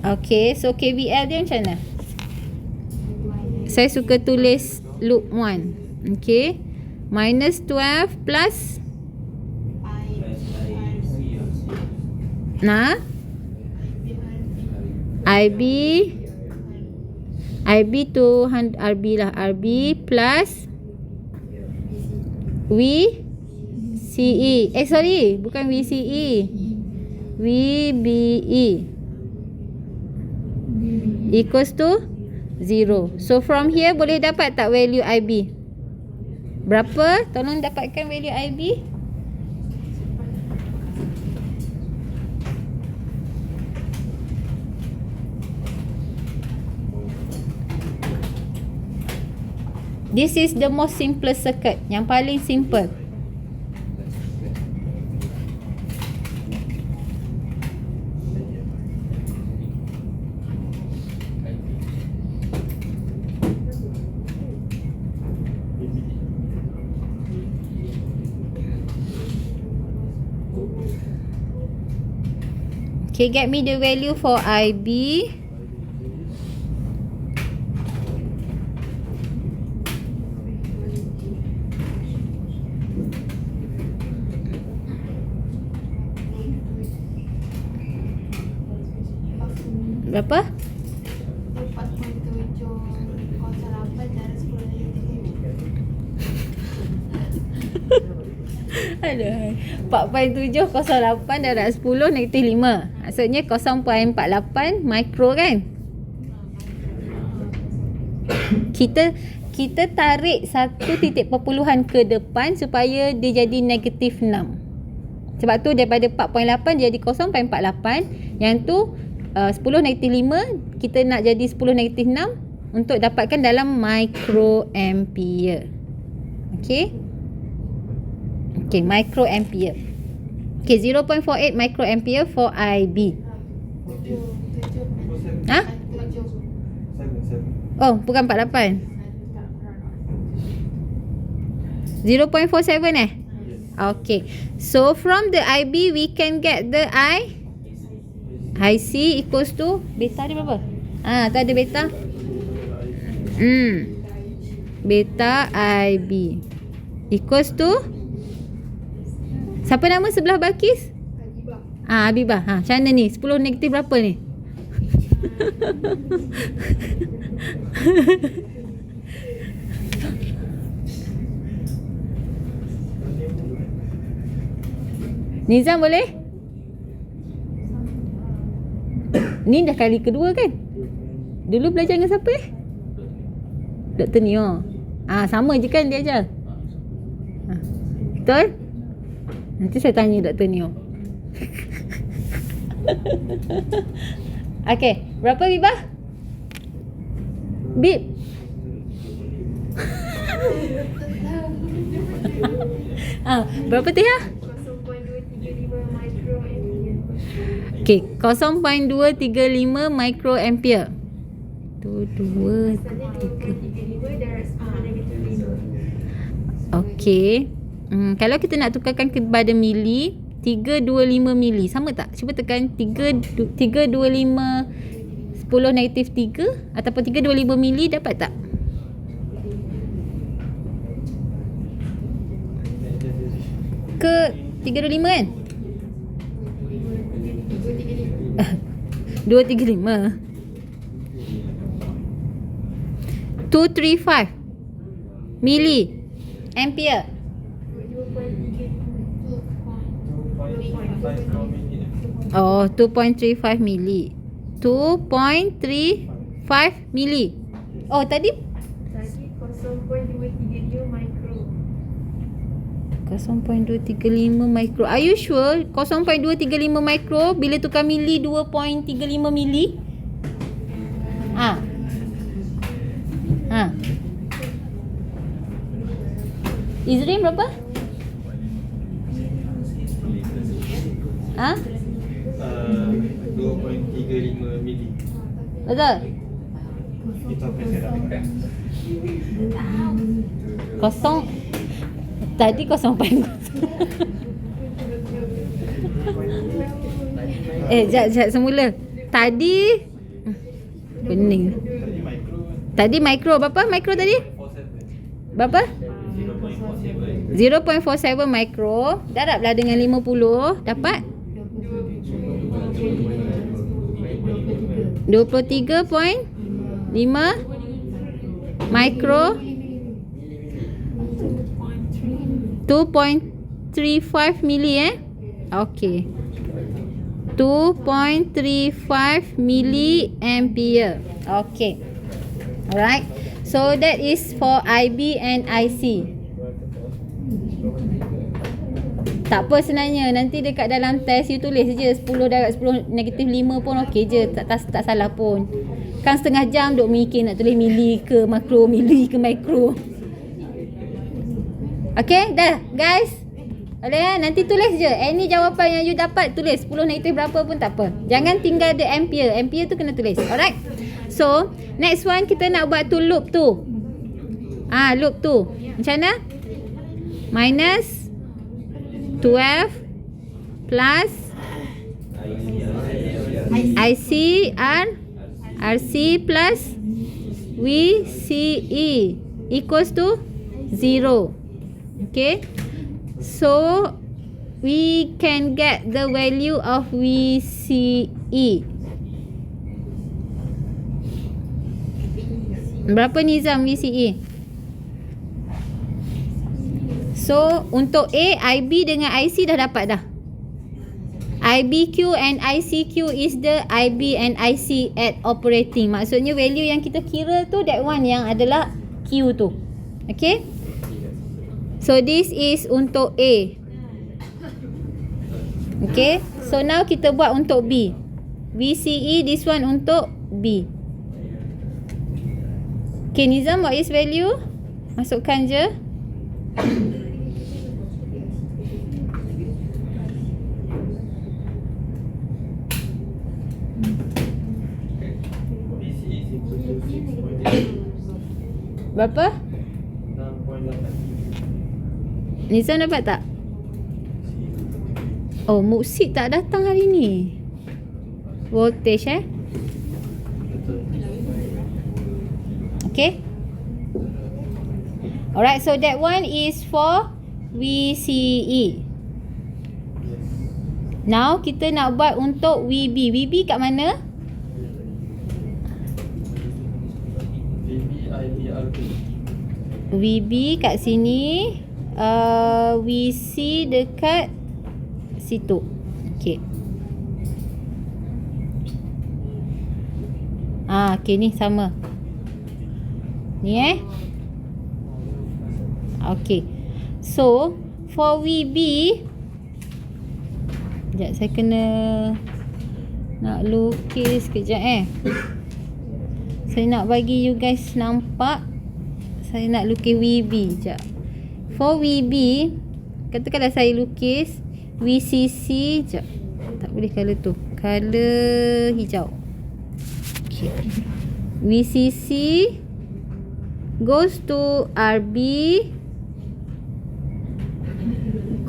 okay, so KVL dia macam mana? Saya suka tulis loop 1. Okay, minus 12 plus IB tu RB lah, RB plus VCE. Sorry, bukan VCE, VBE equals to 0. So from here boleh dapat tak value IB? Berapa? Tolong dapatkan value IB. This is the most simplest circuit, yang paling simple. Okay, get me the value for IB. Berapa? 4.708 darab 10 negatif 5. Maksudnya 0.48 mikro kan? Kita tarik satu titik perpuluhan ke depan supaya dia jadi negatif 6. Sebab tu daripada 4.8 jadi 0.48. Yang tu 10 negatif 5 kita nak jadi 10 negatif 6 untuk dapatkan dalam microampere. Okay, microampere. Okay, 0.48 microampere for IB. Ha? Oh, bukan 48. 0.47 Okay. So from the IB we can get the IC equals to beta dia berapa? Tu ada beta. Beta IB equals to Siapa nama sebelah Balkis? Habibah. Habibah. Macam mana ni? 10 negatif berapa ni? Nizam boleh? Ni dah kali kedua kan? Dulu belajar dengan siapa Dr. Neo. Sama je kan dia ajar? Betul? Nanti saya tanya Dr. Neo. Okey, berapa Bibah? Bib. Berapa Tia? 0.235 microampere. Okey, 0.235 microampere. Tu 2 Asalnya 2.35 darab 10 negatif 5. Okey. Kalau kita nak tukarkan kepada mili, 325 mili. Sama tak? Cuba tekan 325 10 negatif 3 ataupun 325 mili, dapat tak? Ke 325 kan? 235. 235 mili ampere. 2.35 mili. 2.35 mili. Tadi 0.235 micro. 0.235 micro. Are you sure? 0.235 micro bila tukar mili 2.35 mili? Izrin berapa? 2.35 mili. Betul? Itu apa yang saya dapatkan? Kosong. Tadi 0.0. Jap semula. Tadi pening. Tadi mikro berapa? Mikro tadi? Berapa? 0.47 mikro. Darablah dengan 50. Dapat? 23.5 mikro. 2.35 mili Okey. 2.35 mili ampere. Okey. Alright. So that is for IB and IC. Tak apa sebenarnya. Nanti dekat dalam test you tulis je 10 darab 10 negatif 5 pun okey je. Tak salah pun. Kan setengah jam duk mikir nak tulis mili ke makro, mili ke mikro. Okay, dah guys. Boleh nanti tulis je. Any jawapan yang you dapat tulis 10 negatif berapa pun tak apa. Jangan tinggal the ampere. Ampere tu kena tulis. Alright. So, next one kita nak buat tu loop tu. Loop tu. Macam mana? Minus 12 plus IC RC plus VCE equals to 0. Okay, so we can get the value of VCE. Berapa Nizam VCE? So untuk A, IB dengan IC dah dapat dah. IBQ and ICQ is the IB and IC at operating. Maksudnya value yang kita kira tu, that one yang adalah Q tu. Okay. So this is untuk A. Okay. So now kita buat untuk B. VCE, this one untuk B. Okay Nizam, what is value? Masukkan je. Berapa? 6.8. Nizam dapat tak? Oh, Muksid tak datang hari ni. Voltage Okay. Alright, so that one is for VCE. Now kita nak buat untuk VB. VB kat mana? VB kat sini. VC dekat situ. Okay. Okay, ni sama. Ni okay. So for VB, sekejap saya kena nak lukis sekejap Saya nak bagi you guys nampak. Saya nak lukis VB sekejap. For VB, katakanlah saya lukis VCC sekejap. Tak boleh color tu. Color hijau. Okay. VCC goes to RB,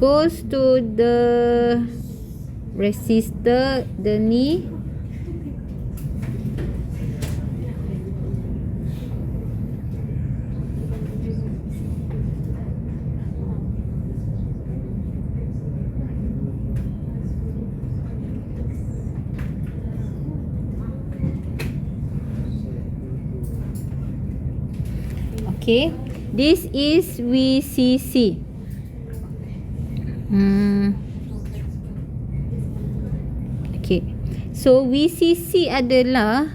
goes to the resistor, the ni. Okay, this is VCC. Okay, so VCC adalah,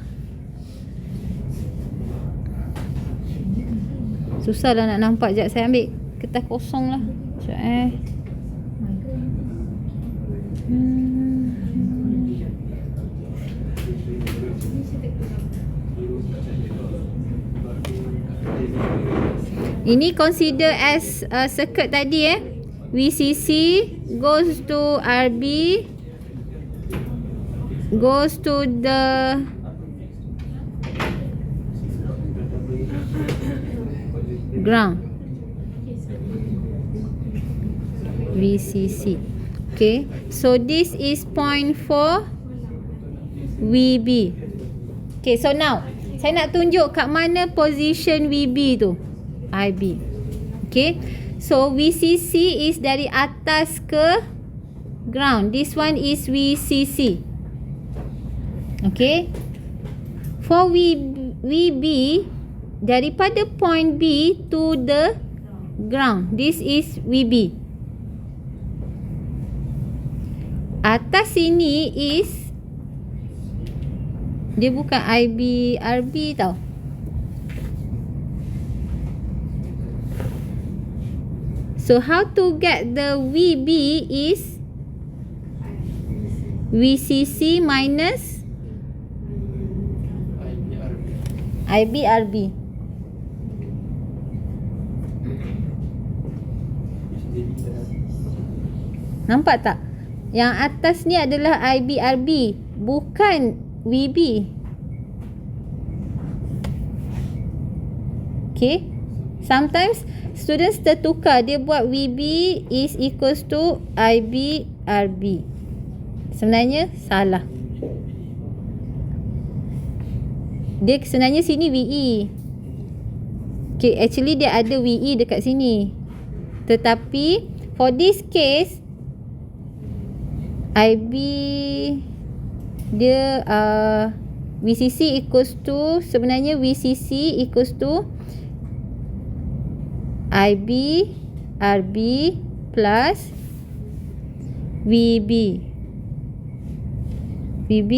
susah lah nak nampak. Sekejap saya ambil kertas kosong lah. Sekejap Ini consider as circuit tadi VCC goes to RB, goes to the ground. VCC. Okay, so this is point for VB. Okay, so now saya nak tunjuk kat mana position VB tu. IB. Okay, so VCC is dari atas ke ground. This one is VCC. Okay, for VB daripada point B to the ground. This is VB. Atas sini is, dia bukan IB RB tau. So how to get the VB is VCC minus IB RB. Nampak tak? Yang atas ni adalah IB RB, bukan VB. Okay, sometimes students tertukar. Dia buat VB is equals to IB RB. Sebenarnya salah. Dia sebenarnya sini VE. Okay, actually dia ada VE dekat sini. Tetapi for this case, IB dia VCC equals to, sebenarnya VCC equals to IB RB plus VB. VB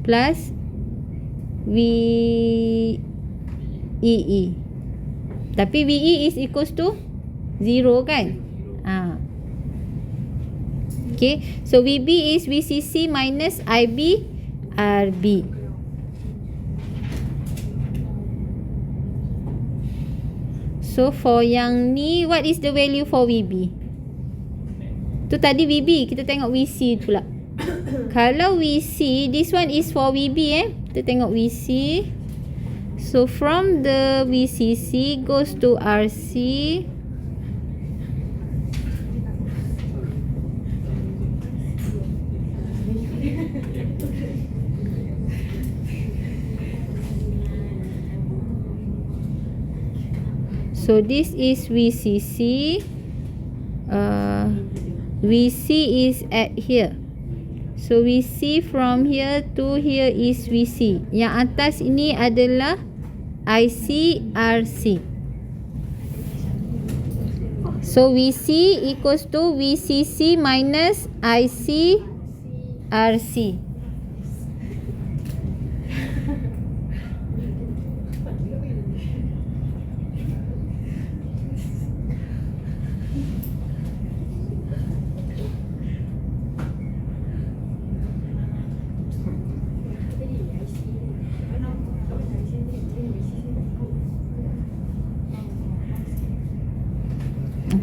plus VEE. Tapi VE is equals to 0 kan? Okay, so VB is VCC minus IB RB. So for yang ni, what is the value for VB? Tu tadi VB, kita tengok VC pula. Kalau VC, this one is for VB kita tengok VC. So from the VCC goes to RC. So this is VCC. VC is at here. So VC from here to here is VC. Yang atas ini adalah ICRC. So VC equals to VCC minus ICRC.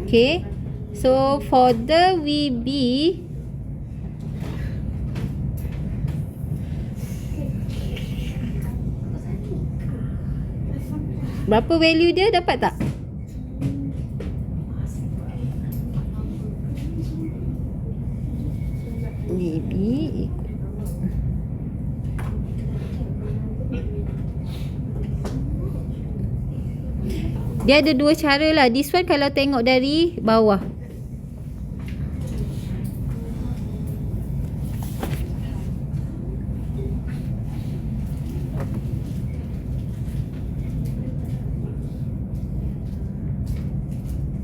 Okay, so for the VB, berapa value dia, dapat tak? VB ikut dia ada dua cara lah. This one kalau tengok dari bawah.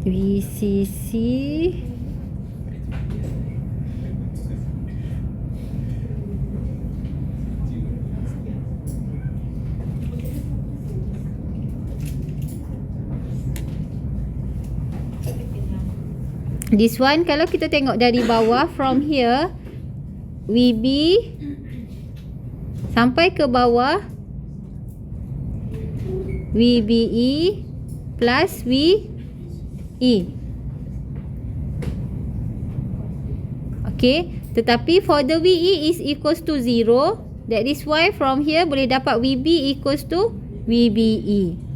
VCC this one kalau kita tengok dari bawah, from here VB sampai ke bawah VBE plus VE. Okay, tetapi for the VE is equals to 0. That is why from here boleh dapat VB equals to VBE.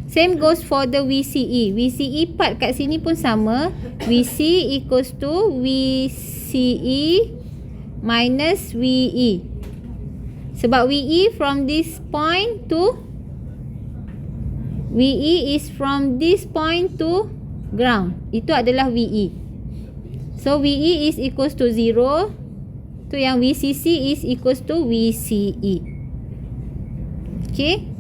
Same goes for the VCE. VCE part kat sini pun sama. VC equals to VCE minus VE. Sebab VE from this point to VE is from this point to ground. Itu adalah VE. So VE is equals to 0. Tu yang VCC is equals to VCE. Okay.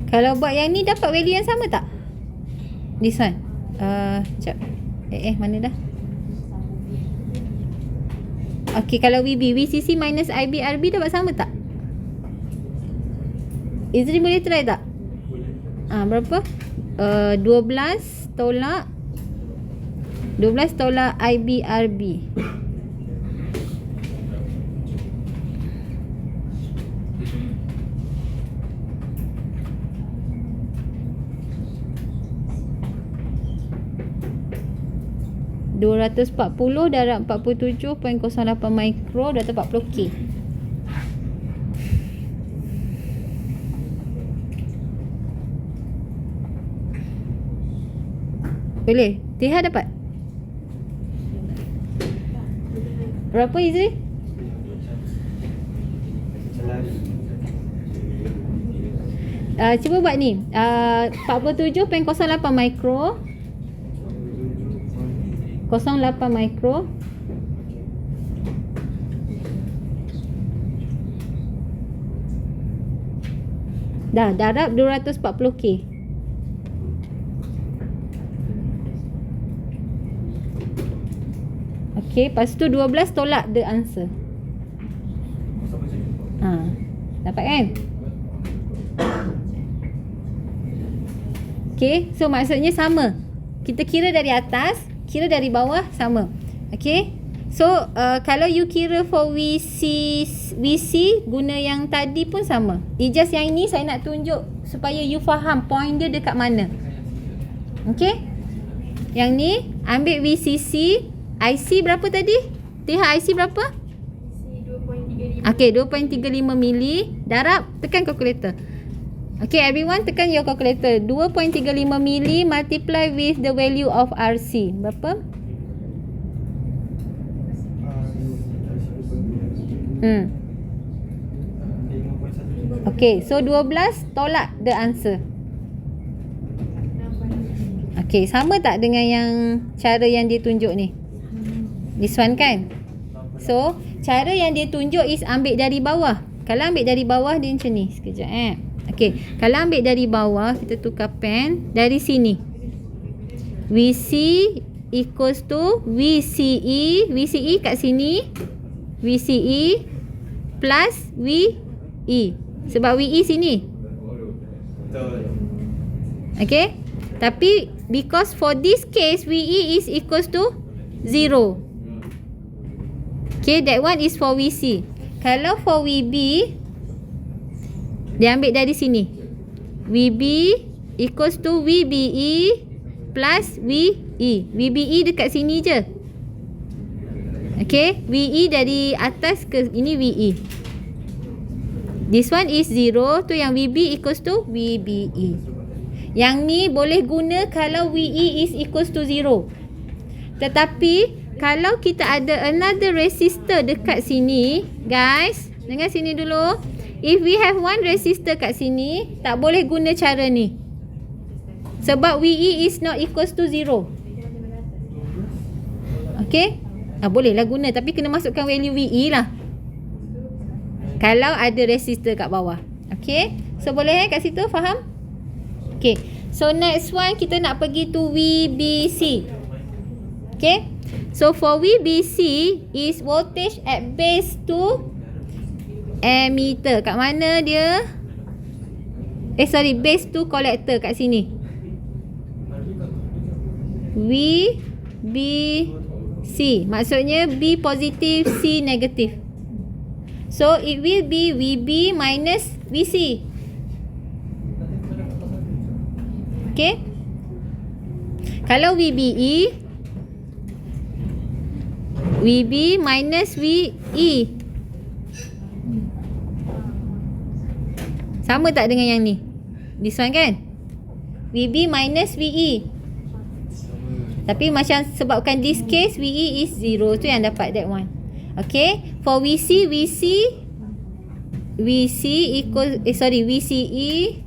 Kalau buat yang ni dapat value yang sama tak? This one. Sekejap. Mana dah? Okay, kalau VB, VCC minus IBRB dapat sama tak? Izri boleh try tak? Berapa? 12 tolak IBRB. $240 darab 47.08 mikro, 240K. Boleh? TH dapat? Berapa Izri? Cuba buat ni. 47.08 mikro. 08 mikro. Dah darab 240K. Okay, lepas tu 12 tolak the answer. Dapat kan? Okay, so maksudnya sama. Kita kira dari atas, kira dari bawah, sama. Okay, so kalau you kira for VC guna yang tadi pun sama. It's just yang ini saya nak tunjuk supaya you faham point dia dekat mana. Okay, yang ni ambil VCC. IC berapa tadi? TH IC berapa? IC 2.35. Okay, 2.35 mili. Darab, tekan kalkulator. Okay, everyone tekan your calculator. 2.35 mili multiply with the value of RC. Berapa? Okay, so 12 tolak the answer. Okay, sama tak dengan yang cara yang dia tunjuk ni? This one kan? So, cara yang dia tunjuk is ambil dari bawah. Kalau ambil dari bawah dia macam ni. Sekejap Okay, kalau ambil dari bawah, kita tukar pen. Dari sini VC equals to VCE. VCE kat sini VCE plus VE. Sebab VE sini. Okay, tapi because for this case VE is equals to 0. Okay, that one is for VC. Kalau for VB, dia ambil dari sini. VB equals to VBE plus VE. VBE dekat sini je. Okay, VE dari atas ke ini VE. This one is 0. Tu yang VB equals to VBE. Yang ni boleh guna kalau VE is equals to 0. Tetapi kalau kita ada another resistor dekat sini, guys, dengar sini dulu. If we have one resistor kat sini, tak boleh guna cara ni. Sebab VE is not equals to 0. Okay? Bolehlah guna, tapi kena masukkan value VE lah. Kalau ada resistor kat bawah. Okay? So boleh kat situ, faham? Okay. So next one, kita nak pergi to VBC. Okay? So for VBC is voltage at base to ammeter. Kat mana dia? Base to collector kat sini. VBC. Maksudnya B positif, C negatif. So it will be VB minus VC. Okay? Kalau VBE, VB minus VE. Sama tak dengan yang ni? This one kan? VB minus VE. Tapi macam sebabkan this case VE is 0, tu yang dapat that one. Okay? For VC equals VCE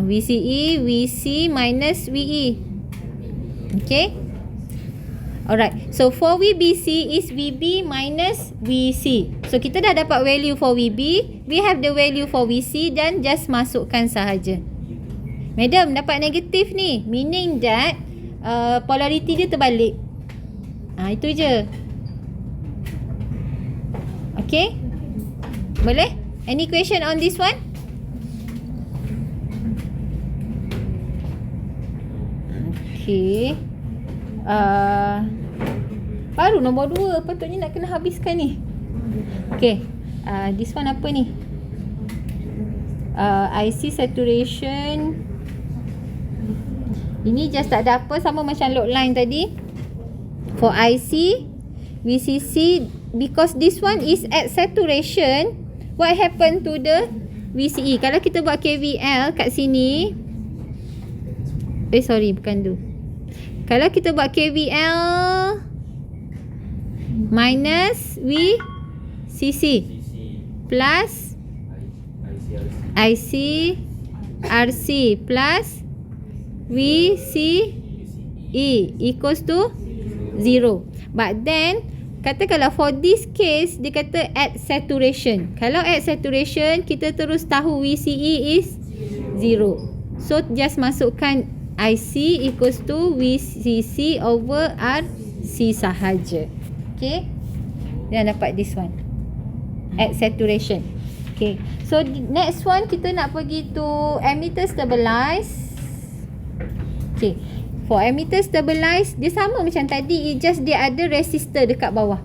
VCE VC minus VE. Okay? Alright. So for VBC is VB minus VC. So kita dah dapat value for VB, we have the value for VC dan just masukkan sahaja. Madam dapat negatif ni, meaning that polarity dia terbalik. Itu je. Okay? Boleh? Any question on this one? Okay. Baru nombor 2. Patutnya nak kena habiskan ni. Okay. This one apa ni? IC saturation. Ini just tak ada apa, sama macam load line tadi. For IC VCC, because this one is at saturation, what happened to the VCE? Kalau kita buat KVL kat sini, bukan tu. Kalau kita buat KVL minus VCC plus IC RC plus VCE equals to 0. But then katakanlah for this case dia kata at saturation. Kalau at saturation, kita terus tahu VCE is 0. So just masukkan IC equals to VCC over RC sahaja. Okay, dan dapat this one at saturation. Okay, so next one kita nak pergi to ammeter stabilize. Okay, for ammeter stabilize dia sama macam tadi, just dia ada resistor dekat bawah.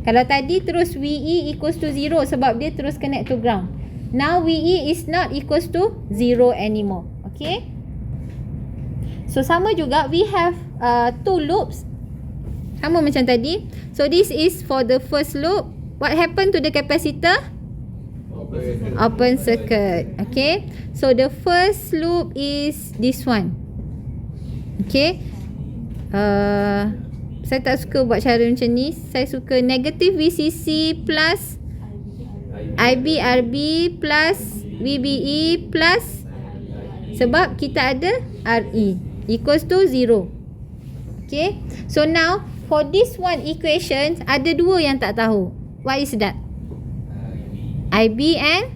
Kalau tadi terus VE equals to 0 sebab dia terus connect to ground. Now VE is not equals to 0 anymore. Okay, so sama juga, we have two loops. Sama macam tadi. So this is for the first loop. What happened to the capacitor? Open circuit. Okay. So the first loop is this one. Okay. Saya tak suka buat cara macam ni. Saya suka negative VCC plus IBRB plus VBE plus, sebab kita ada RE equals to 0. Okay. So now for this one equation ada dua yang tak tahu. What is that? IB and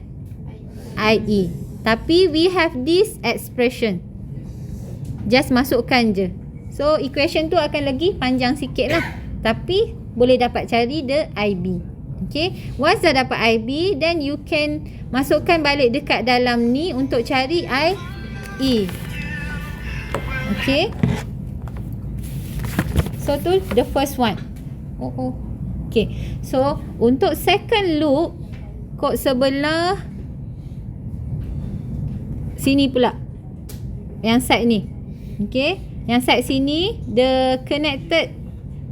IE. Tapi we have this expression. Just masukkan je. So equation tu akan lagi panjang sikit lah. Tapi boleh dapat cari the IB. Okay. Once dah dapat IB, then you can masukkan balik dekat dalam ni untuk cari IE. Okay. So tu the first one. Okay. So untuk second loop, kod sebelah sini pula. Yang side ni. Okay. Yang side sini, the connected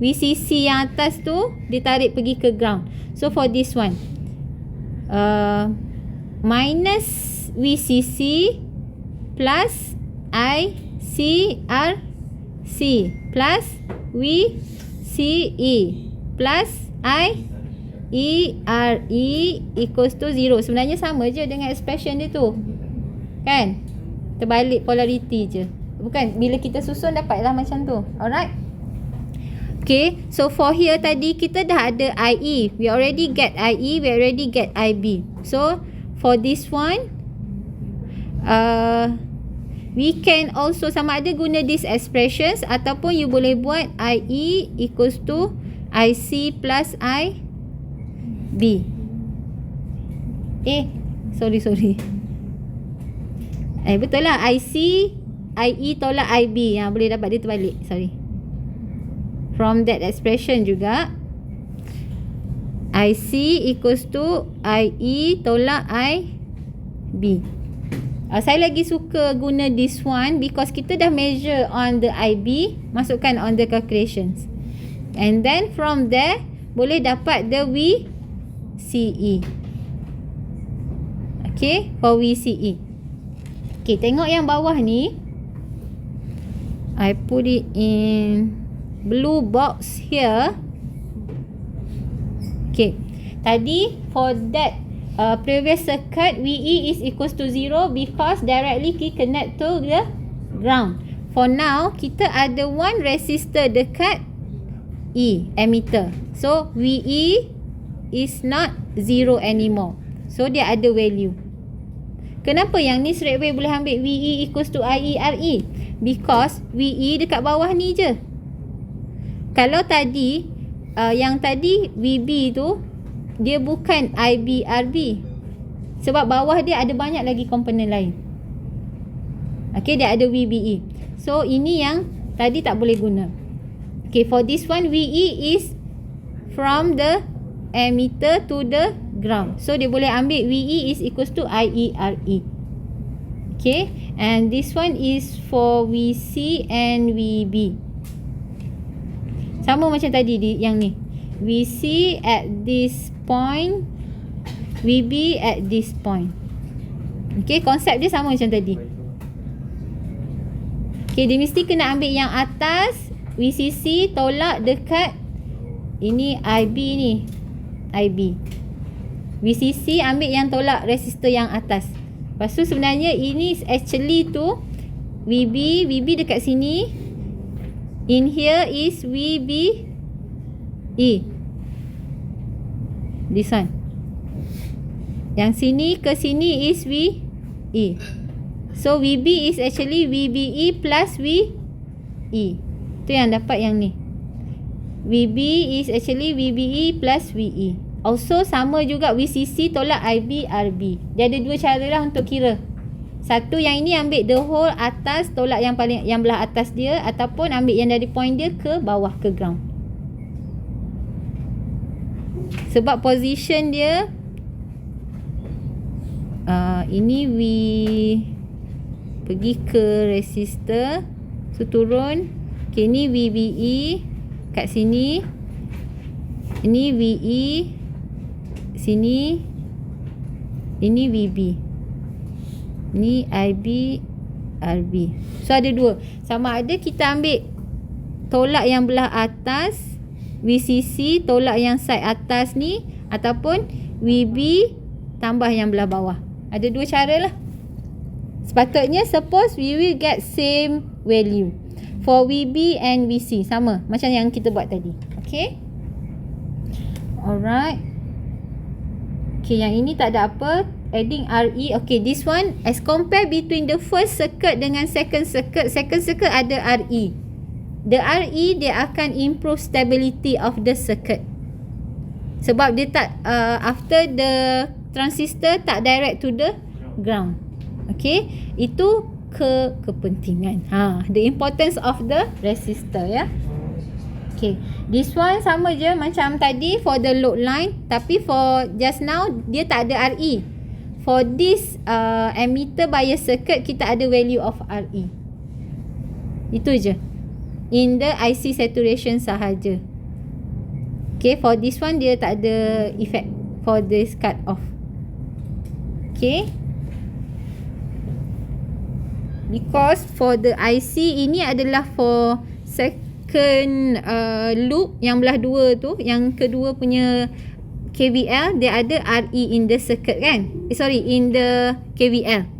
VCC yang atas tu ditarik pergi ke ground. So for this one, minus VCC plus ICRC plus VCE plus IERE equals to 0. Sebenarnya sama je dengan expression dia tu. Kan? Terbalik polarity je. Bukan, bila kita susun dapatlah macam tu. Alright. Okay, so for here tadi kita dah ada IE. We already get IE, we already get IB. So for this one, we can also sama ada guna these expressions ataupun you boleh buat IE equals to IC plus IB. Sorry. Betul lah, IC IE tolak IB. Boleh dapat dia terbalik. Sorry. From that expression juga, IC equals to IE tolak IB. Saya lagi suka guna this one because kita dah measure on the IB, masukkan on the calculations. And then from there, boleh dapat the VCE. Okay, for VCE. Okay, tengok yang bawah ni. I put it in blue box here. Okay. Tadi for that previous circuit, VE is equals to 0 because directly we connect to the ground. For now, kita ada one resistor dekat emitter. So VE is not 0 anymore. So dia ada value. Kenapa yang ni straight away boleh ambil VE equals to IERE? Because VE dekat bawah ni je. Kalau tadi yang tadi VB tu dia bukan IBRB. Sebab bawah dia ada banyak lagi komponen lain. Okay, dia ada VBE. So ini yang tadi tak boleh guna. Okay, for this one VE is from the emitter to the ground. So dia boleh ambil VE is equals to IERE. Okay, and this one is for VC and VB. Sama macam tadi yang ni. VC at this point, VB at this point. Okay, konsep dia sama macam tadi. Okay, dia mesti kena ambil yang atas, VCC tolak dekat ini IB ni. IB. VCC ambil yang tolak resistor yang atas. Lepas tu sebenarnya ini actually tu VB dekat sini. In here is VBE. This one. Yang sini ke sini is VE. So VB is actually VBE plus VE. Tu yang dapat yang ni. VB is actually VBE plus VE. Also sama juga VCC tolak IBRB. Dia ada dua cara lah untuk kira. Satu, yang ini ambil the whole atas, tolak yang paling yang belah atas dia, ataupun ambil yang dari point dia ke bawah, ke ground. Sebab position dia ini V pergi ke resistor, so turun. Okay, ni VBE kat sini. Ini VE sini. Ini VB. Ni IB, RB. So ada dua. Sama ada kita ambil tolak yang belah atas VCC, tolak yang side atas ni, ataupun VB tambah yang belah bawah. Ada dua cara lah. Sepatutnya suppose we will get same value for VB and VC, sama macam yang kita buat tadi. Okay, alright. Okay, yang ini tak ada apa, adding RE. Okay, this one as compare between the first circuit dengan second circuit. Second circuit ada RE. The RE dia akan improve stability of the circuit. Sebab dia tak after the transistor tak direct to the ground. Okay, itu kepentingan. The importance of the resistor, ya. Okay, this one sama je macam tadi for the load line, tapi for just now dia tak ada RE. For this emitter bias circuit kita ada value of RE. Itu je. In the IC saturation sahaja. Okay, for this one dia tak ada effect for this cut off. Okay, because for the IC ini adalah for second loop yang belah dua tu, yang kedua punya KVL, dia ada RE in the circuit kan, in the KVL.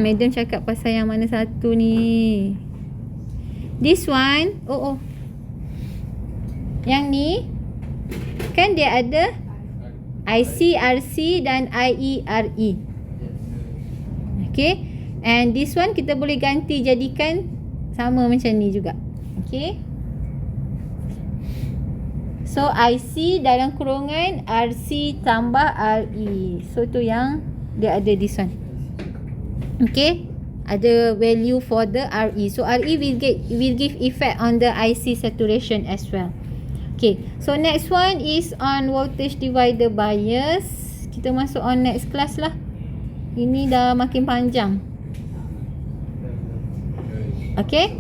Madam cakap pasal yang mana satu ni? This one, yang ni kan dia ada IC, RC dan IE, RE. Okay, and this one kita boleh ganti jadikan sama macam ni juga. Okay, so IC dalam kurungan RC tambah RE. So tu yang dia ada this one. Okay, ada value for the RE. So RE will give effect on the IC saturation as well. Okay, so next one is on voltage divider bias. Kita masuk on next class lah. Ini dah makin panjang. Okay,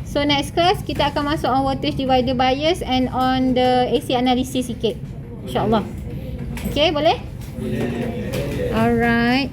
so next class kita akan masuk on voltage divider bias and on the AC analysis sikit, InsyaAllah. Okay, boleh? Alright.